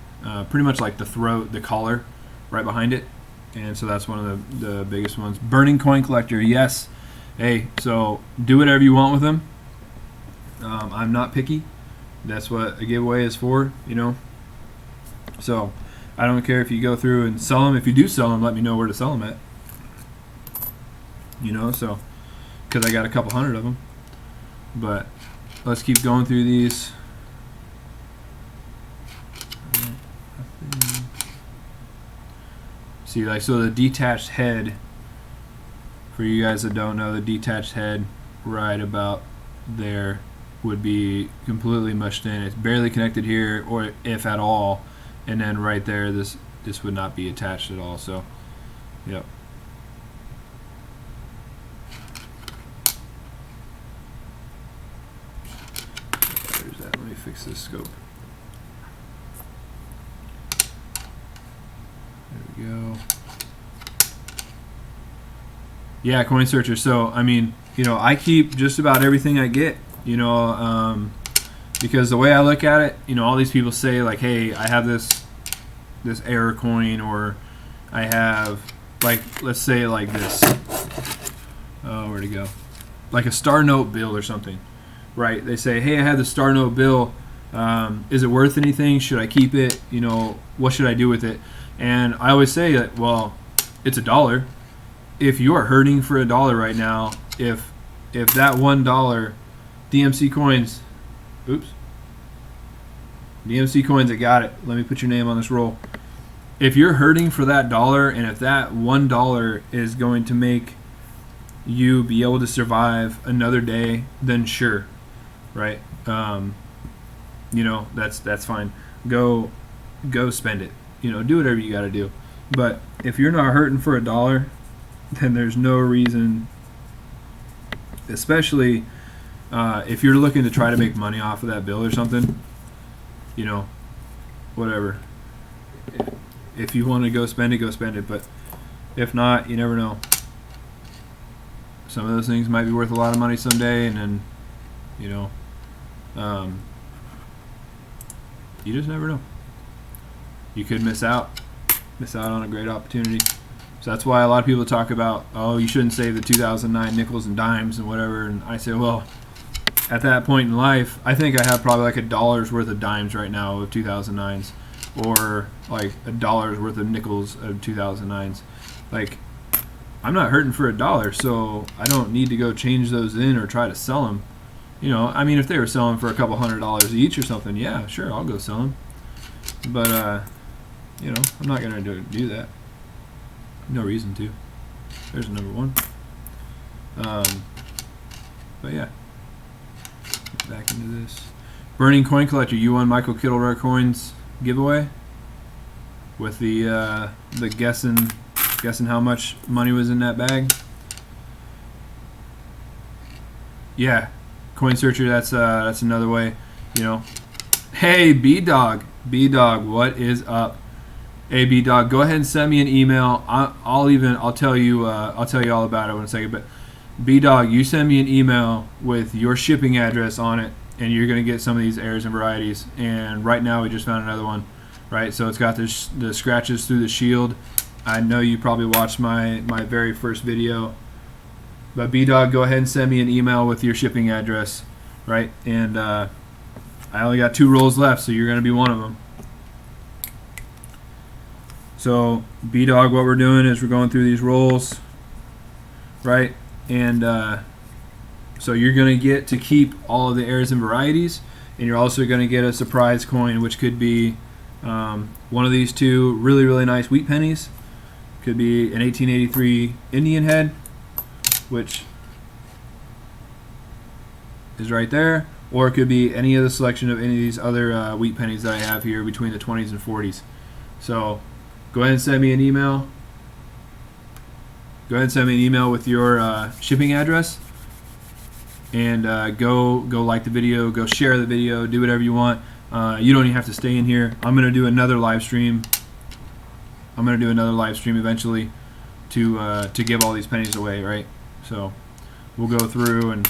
pretty much like the throat, the collar right behind it, and so that's one of the biggest ones. Burning coin collector, yes. Hey, so do whatever you want with them. I'm not picky. That's what a giveaway is for, you know. So I don't care if you go through and sell them. If you do sell them, let me know where to sell them at. You know, so because I got a couple hundred of them. But let's keep going through these. See, like, so the detached head, for you guys that don't know, the detached head right about there would be completely mushed in. It's barely connected here, or if at all, and then right there, this would not be attached at all. So, yep. There's that. Let me fix this scope. There we go. Yeah, coin searcher. So, I mean, you know, I keep just about everything I get, you know, because the way I look at it, you know, all these people say like, hey, I have this error coin, or I have, like, let's say like this. Oh, where'd it go? Like a Star Note bill or something, right? They say, hey, I have the Star Note bill. Is it worth anything? Should I keep it? You know, what should I do with it? And I always say that, well, it's $1. If you are hurting for $1 right now, if that $1 DMC coins, DMC coins that got it, let me put your name on this roll. If you're hurting for that $1, and if that $1 is going to make you be able to survive another day, then sure, right? You know, that's fine. Go spend it. You know, do whatever you got to do. But if you're not hurting for $1, then there's no reason, especially if you're looking to try to make money off of that bill or something, you know, whatever. If you want to go spend it. But if not, you never know. Some of those things might be worth a lot of money someday, and then, you know, you just never know. You could miss out on a great opportunity. So that's why a lot of people talk about, oh, you shouldn't save the 2009 nickels and dimes and whatever. And I say, well, at that point in life, I think I have probably like $1 worth of dimes right now of 2009s, or like $1 worth of nickels of 2009s. Like, I'm not hurting for $1, so I don't need to go change those in or try to sell them. You know, I mean, if they were selling for a couple $100 each or something, yeah, sure, I'll go sell them. But you know, I'm not going to do that. No reason to. There's number one. But yeah, get back into this. Burning Coin Collector, you won Michael Kittle Rare Coins giveaway with the guessing how much money was in that bag. Yeah, Coin Searcher. That's another way. You know. Hey, B-Dog, what is up? Hey, B-Dog, go ahead and send me an email. I'll tell you all about it in a second. But B-Dog, you send me an email with your shipping address on it, and you're gonna get some of these errors and varieties. And right now we just found another one, right? So it's got the scratches through the shield. I know you probably watched my very first video. But B-Dog, go ahead and send me an email with your shipping address, right? And I only got 2 rolls left, so you're gonna be one of them. So B-Dog, what we're doing is we're going through these rolls, right? And so you're going to get to keep all of the errors and varieties, and you're also going to get a surprise coin, which could be one of these 2 really, really nice wheat pennies. Could be an 1883 Indian head, which is right there, or it could be any of the selection of any of these other wheat pennies that I have here between the 20s and 40s. So go ahead and send me an email. Go ahead and send me an email with your shipping address, and go like the video, go share the video, do whatever you want. You don't even have to stay in here. I'm gonna do another live stream. I'm gonna do another live stream eventually to give all these pennies away, right? So we'll go through and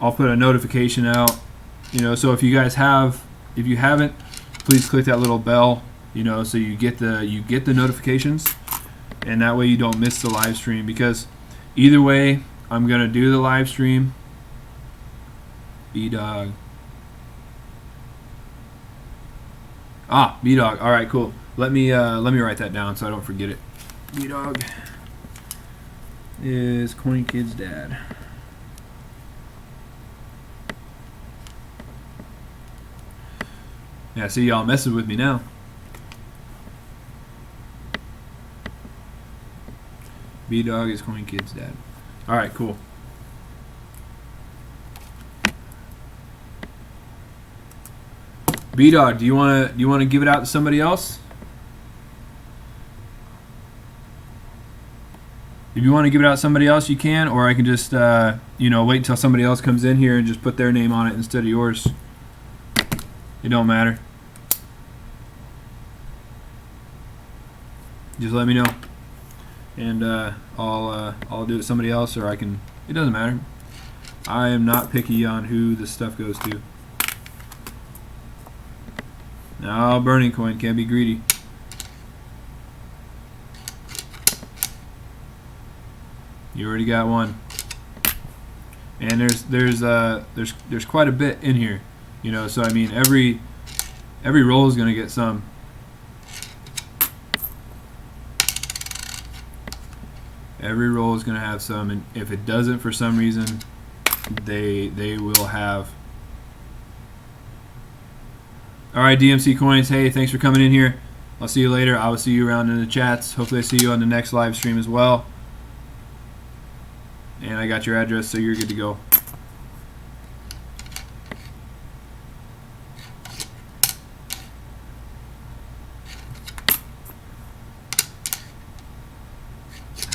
I'll put a notification out. You know, so if you haven't, please click that little bell. You know, so you get the notifications, and that way you don't miss the live stream, because either way I'm gonna do the live stream. B-Dog. B-Dog. All right, cool. Let me write that down so I don't forget it. B-Dog is Coin Kid's dad. Yeah, see, y'all messing with me now. B-Dog is Coin Kid's dad. All right, cool. B-Dog, do you want to give it out to somebody else? If you want to give it out to somebody else, you can, or I can just wait until somebody else comes in here and just put their name on it instead of yours. It don't matter. Just let me know, and I'll do it to somebody else, or I can. It doesn't matter. I am not picky on who this stuff goes to. No, burning coin, can't be greedy. You already got one, and there's quite a bit in here, you know. So I mean, every roll is gonna get some. Every roll is gonna have some, and if it doesn't for some reason, they will have. All right, DMC Coins. Hey, thanks for coming in here. I'll see you later. I will see you around in the chats. Hopefully, I see you on the next live stream as well. And I got your address, so you're good to go.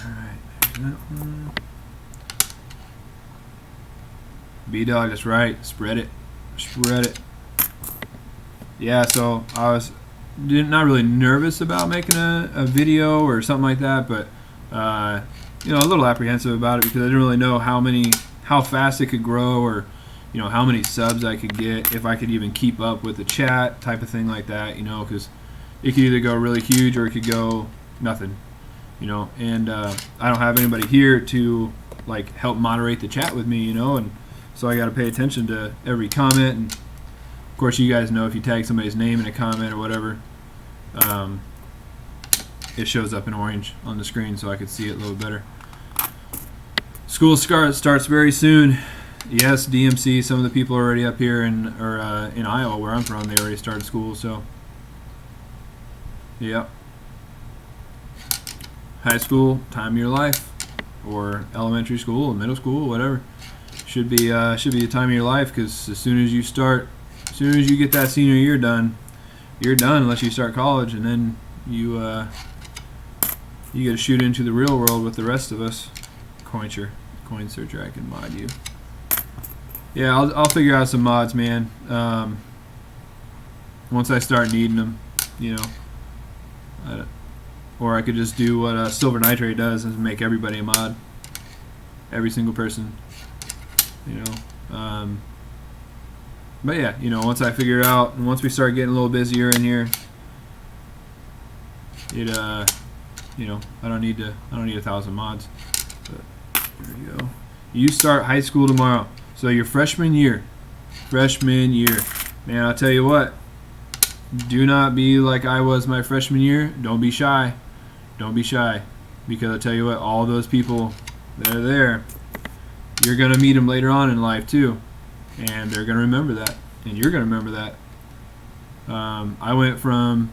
Alright, there's that one. B-Dog, that's right. Spread it. Spread it. Yeah, so I was not really nervous about making a video or something like that, but you know, a little apprehensive about it because I didn't really know how fast it could grow, or you know, how many subs I could get, if I could even keep up with the chat type of thing like that, you know, because it could either go really huge or it could go nothing, you know. And I don't have anybody here to like help moderate the chat with me, you know, and so I got to pay attention to every comment. And of course, you guys know if you tag somebody's name in a comment or whatever, it shows up in orange on the screen so I could see it a little better. School starts very soon. Yes, DMC, some of the people are already up here in Iowa, where I'm from. They already started school, so yeah. high school, time of your life, or elementary school, or middle school, whatever. Should be the time of your life, because as soon as you get that senior year done, you're done unless you start college, and then you get to shoot into the real world with the rest of us. Coin searcher, I can mod you. Yeah, I'll figure out some mods, man. Once I start needing them, you know. Or I could just do what Silver Nitrate does, and make everybody a mod. Every single person. You know. But yeah, you know, once I figure it out, and once we start getting a little busier in here, you know, I don't need 1,000 mods. But there we go. You start high school tomorrow, so your freshman year, man. I'll tell you what. Do not be like I was my freshman year. Don't be shy. Because I tell you what, all those people that are there, you're gonna meet them later on in life too. And they're going to remember that. And you're going to remember that. I went from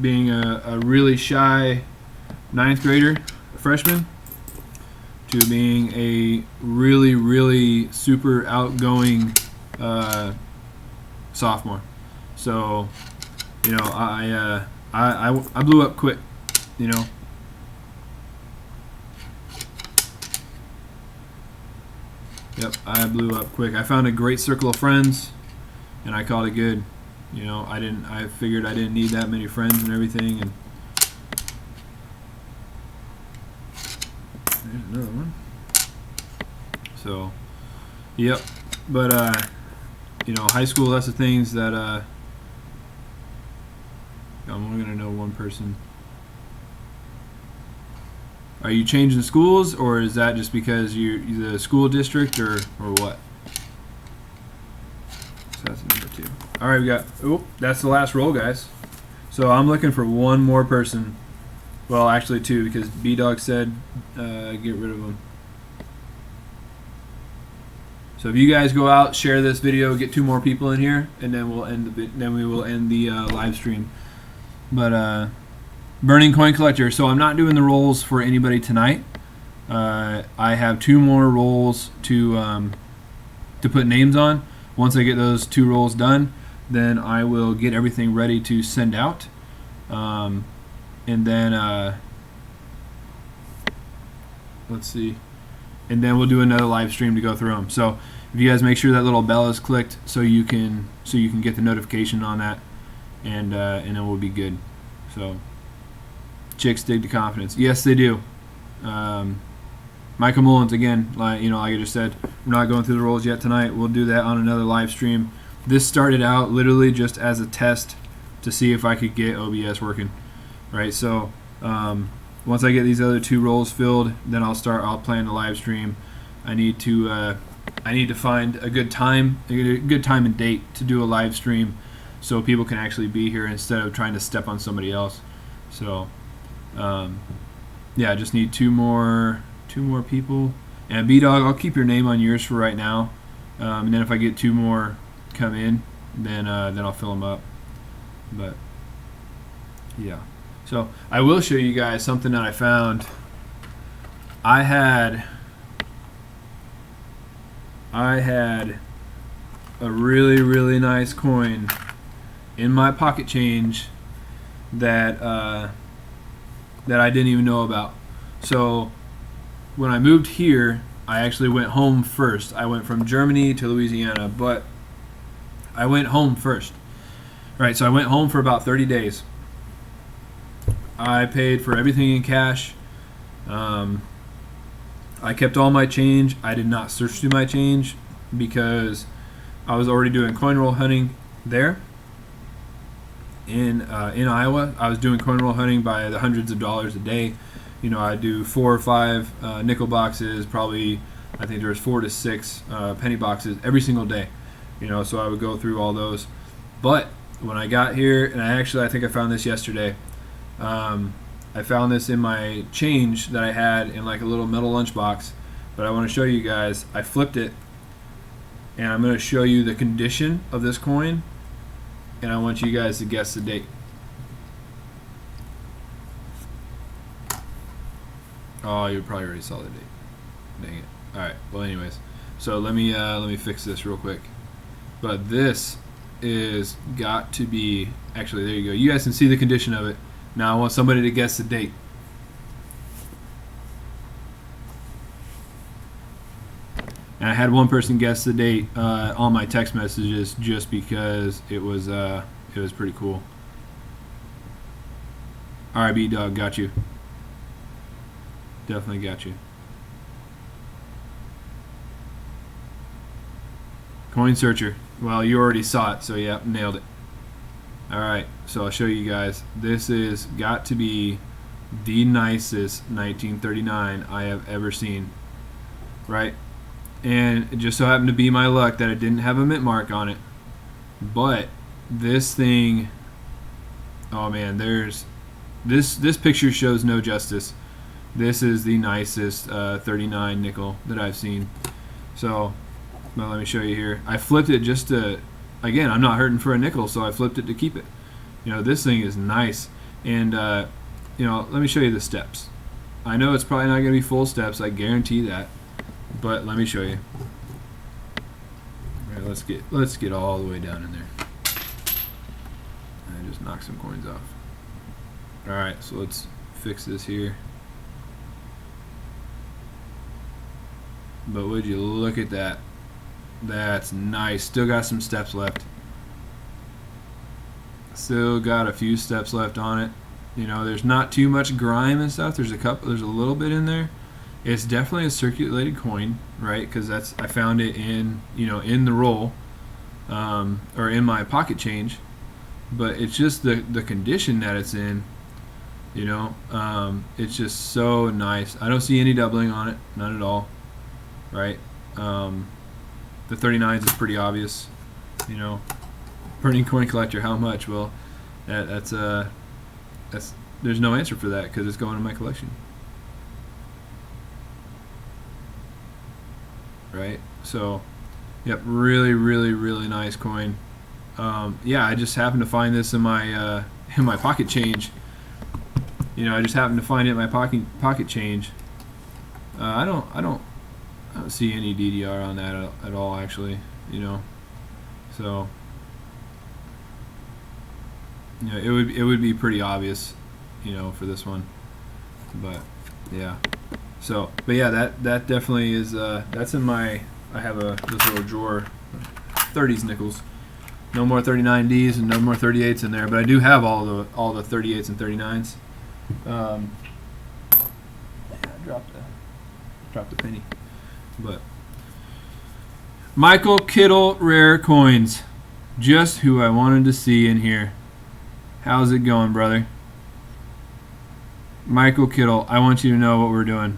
being a really shy 9th grader, freshman, to being a really, really super outgoing sophomore. So, you know, I blew up quick, you know. Yep, I blew up quick. I found a great circle of friends, and I called it good. You know, I figured I didn't need that many friends and everything. And there's another one. So, yep. But you know, high school. That's the things that I'm only gonna know one person. Are you changing schools, or is that just because you're the school district, or what? So that's number 2. All right, we got. Oh, that's the last roll, guys. So I'm looking for one more person. Well, actually 2, because B-Dog said get rid of them. So if you guys go out, share this video, get 2 more people in here, and then we'll end the live stream. But Burning Coin Collector. So I'm not doing the rolls for anybody tonight. I have 2 more rolls to put names on. Once I get those 2 rolls done, then I will get everything ready to send out. And then let's see. And then we'll do another live stream to go through them. So if you guys make sure that little bell is clicked, so you can get the notification on that, and then we'll be good. So. Chicks dig the confidence. Yes, they do. Michael Mullins, again, like I just said, we're not going through the rolls yet tonight. We'll do that on another live stream. This started out literally just as a test to see if I could get OBS working, right? So once I get these other 2 rolls filled, then I'll plan the live stream. I need to find a good time and date to do a live stream, so people can actually be here instead of trying to step on somebody else. So. Yeah, I just need 2 more people. And B-Dog, I'll keep your name on yours for right now. And then if I get 2 more come in, then I'll fill them up. But yeah. So I will show you guys something that I found. I had a really, really nice coin in my pocket change that I didn't even know about. So when I moved here, I actually went home first. I went from Germany to Louisiana, but I went home first. Right, so I went home for about 30 days. I paid for everything in cash. I kept all my change. I did not search through my change because I was already doing coin roll hunting there. In Iowa, I was doing coin roll hunting by the hundreds of dollars a day. You know, I do 4 or 5 nickel boxes, probably I think there was 4 to 6 penny boxes every single day. You know, so I would go through all those. But when I got here, and I think I found this yesterday. I found this in my change that I had in like a little metal lunchbox. But I want to show you guys. I flipped it, and I'm going to show you the condition of this coin. And I want you guys to guess the date. Oh, you probably already saw the date. Dang it. All right. Well, anyways, so let me fix this real quick. But this is got to be, actually, there you go. You guys can see the condition of it. Now I want somebody to guess the date. And I had one person guess the date on my text messages just because it was pretty cool. RIB dog, got you. Definitely got you. Coin searcher. Well, you already saw it, so yeah, nailed it. All right, so I'll show you guys. This is got to be the nicest 1939 I have ever seen, right? And it just so happened to be my luck that it didn't have a mint mark on it. But this thing, oh man, there's this picture shows no justice. This is the nicest 39 nickel that I've seen. So, well, let me show you here. I flipped it just to, again, I'm not hurting for a nickel, so I flipped it to keep it. You know, this thing is nice. And, you know, let me show you the steps. I know it's probably not going to be full steps, I guarantee that. But let me show you. All right, let's get all the way down in there. And just knock some coins off. All right, so let's fix this here. But would you look at that? That's nice. Still got some steps left. Still got a few steps left on it. You know, there's not too much grime and stuff. There's a little bit in there. It's definitely a circulated coin, right? Because I found it in, you know, in the roll, or in my pocket change. But it's just the condition that it's in. You know, it's just so nice. I don't see any doubling on it, none at all, right? The 39s is pretty obvious. You know, burning coin collector, how much? Well, that's there's no answer for that because it's going in my collection. Right, so yep, really nice coin. Yeah, I just happened to find this in my pocket change. You know, I just happened to find it in my pocket change. I don't see any DDR on that at all, actually. You know, so you know, it would be pretty obvious, you know, for this one. But yeah. So, but yeah, that definitely is. That's in my. I have this little drawer, 30s nickels. No more 39Ds and no more 38s in there, but I do have all the 38s and 39s. Yeah, I dropped a penny. But Michael Kittle rare coins, just who I wanted to see in here. How's it going, brother? Michael Kittle, I want you to know what we're doing.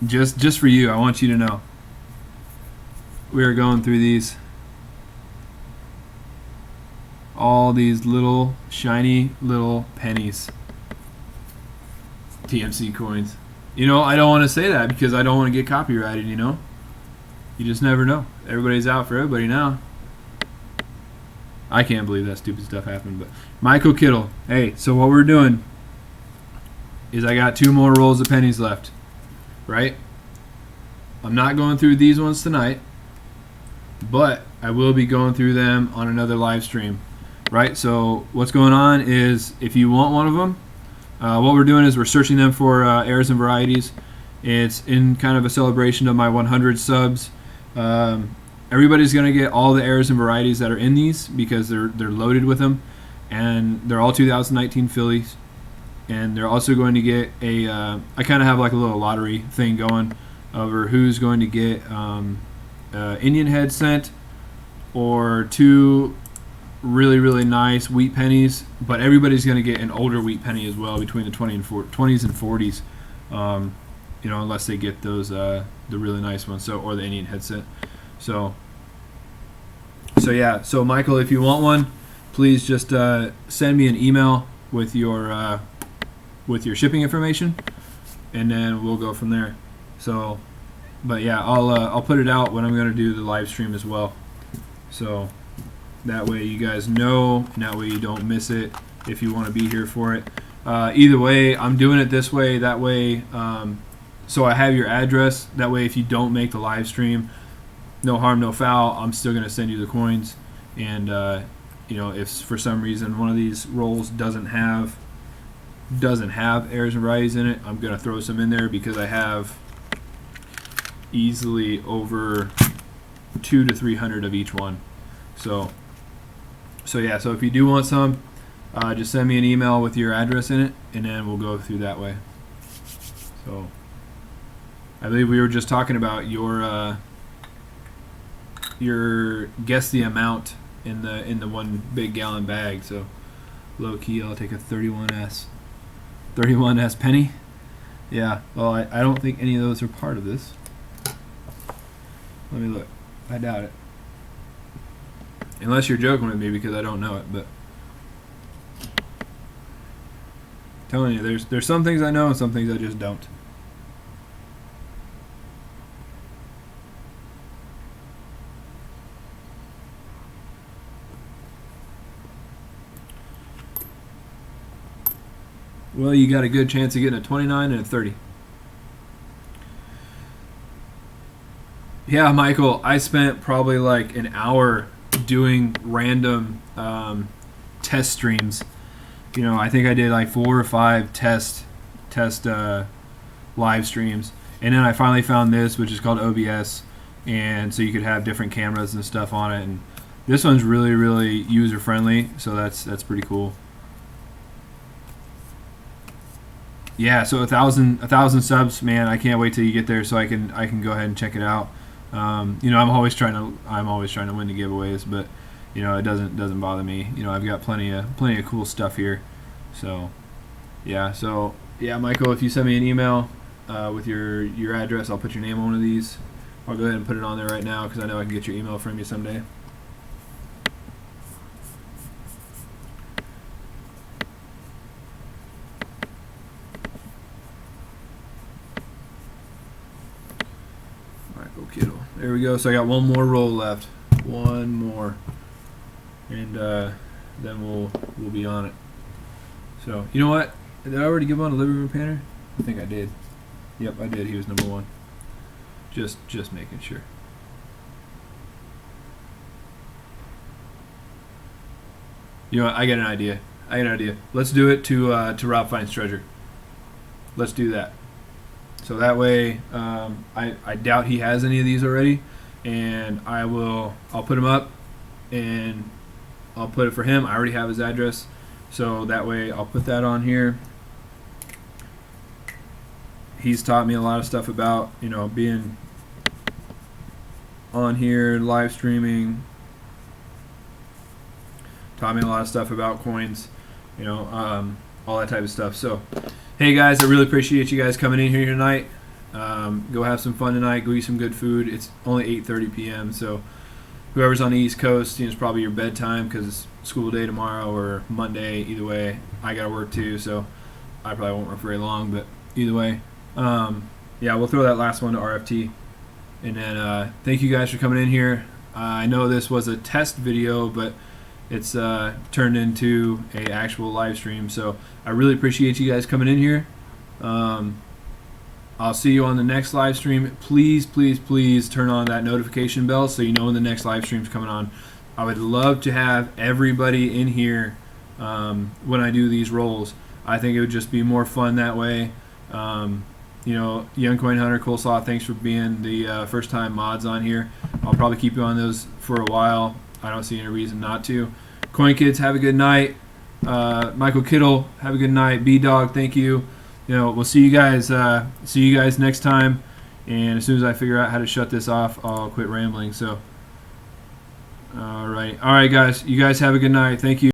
Just for you, I want you to know. We are going through all these little shiny little pennies. TMC coins. You know, I don't want to say that because I don't want to get copyrighted, you know? You just never know. Everybody's out for everybody now. I can't believe that stupid stuff happened, but Michael Kittle. Hey, so what we're doing is I got 2 more rolls of pennies left, right? I'm not going through these ones tonight, but I will be going through them on another live stream, right? So what's going on is if you want one of them, what we're doing is we're searching them for errors and varieties. It's in kind of a celebration of my 100 subs. Everybody's going to get all the errors and varieties that are in these because they're loaded with them, and they're all 2019 Phillies. And they're also going to get a I kind of have like a little lottery thing going over who's going to get Indian head scent or 2 really nice wheat pennies, but everybody's going to get an older wheat penny as well between the 20s and 40s. You know, unless they get those the really nice ones, so or the Indian head scent. So yeah. So Michael, if you want one, please just send me an email with your shipping information, and then we'll go from there. So, but yeah, I'll put it out when I'm going to do the live stream as well. So that way you guys know, and that way you don't miss it if you want to be here for it. Either way, I'm doing it this way. That way, so I have your address. That way, if you don't make the live stream, no harm, no foul. I'm still going to send you the coins. And if for some reason one of these rolls doesn't have errors and varieties in it, I'm going to throw some in there because I have easily over 200 to 300 of each one. So yeah. So if you do want some, just send me an email with your address in it, and then we'll go through that way. So I believe we were just talking about your guess the amount in the 1 big gallon bag. So low key, I'll take a 31S penny. Yeah. Well, I don't think any of those are part of this. Let me look. I doubt it. Unless you're joking with me because I don't know it, but telling you, there's some things I know and some things I just don't. Well, you got a good chance of getting a 29 and a 30. Yeah, Michael, I spent probably like an hour doing random test streams. I think I did like 4 or 5 test live streams, and then I finally found this, which is called OBS, and so you could have different cameras and stuff on it. And this one's really, really user friendly, so that's pretty cool. Yeah, so 1,000 subs, man! I can't wait till you get there so I can go ahead and check it out. I'm always trying to win the giveaways, but it doesn't bother me. I've got plenty of cool stuff here. So yeah, Michael, if you send me an email with your address, I'll put your name on one of these. I'll go ahead and put it on there right now because I know I can get your email from you someday. Michael Kittle. There we go. So I got one more roll left. One more. And then we'll be on it. So, you know what? Did I already give one to Living Room Painter? I think I did. Yep, I did. He was number 1. Just making sure. You know what? I got an idea. Let's do it to Rob Finds Treasure. Let's do that. So that way, I doubt he has any of these already, and I'll put him up, and I'll put it for him. I already have his address, so that way I'll put that on here. He's taught me a lot of stuff about being on here, live streaming. Taught me a lot of stuff about coins, all that type of stuff. So, hey guys, I really appreciate you guys coming in here tonight. Go have some fun tonight. Go eat some good food. It's only 8:30 p.m. So whoever's on the East Coast, it's probably your bedtime because it's school day tomorrow or Monday. Either way, I gotta work too, so I probably won't work very long. But either way, we'll throw that last one to RFT. And then thank you guys for coming in here. I know this was a test video, but it's turned into a actual live stream. So I really appreciate you guys coming in here. I'll see you on the next live stream. Please, please, please turn on that notification bell so you know when the next live stream's coming on. I would love to have everybody in here when I do these rolls. I think it would just be more fun that way. Young Coin Hunter, Coleslaw, thanks for being the first time mods on here. I'll probably keep you on those for a while. I don't see any reason not to. Coin Kids, have a good night. Michael Kittle, have a good night. B-Dog, thank you. We'll see you guys next time. And as soon as I figure out how to shut this off, I'll quit rambling. So, all right, guys. You guys have a good night. Thank you.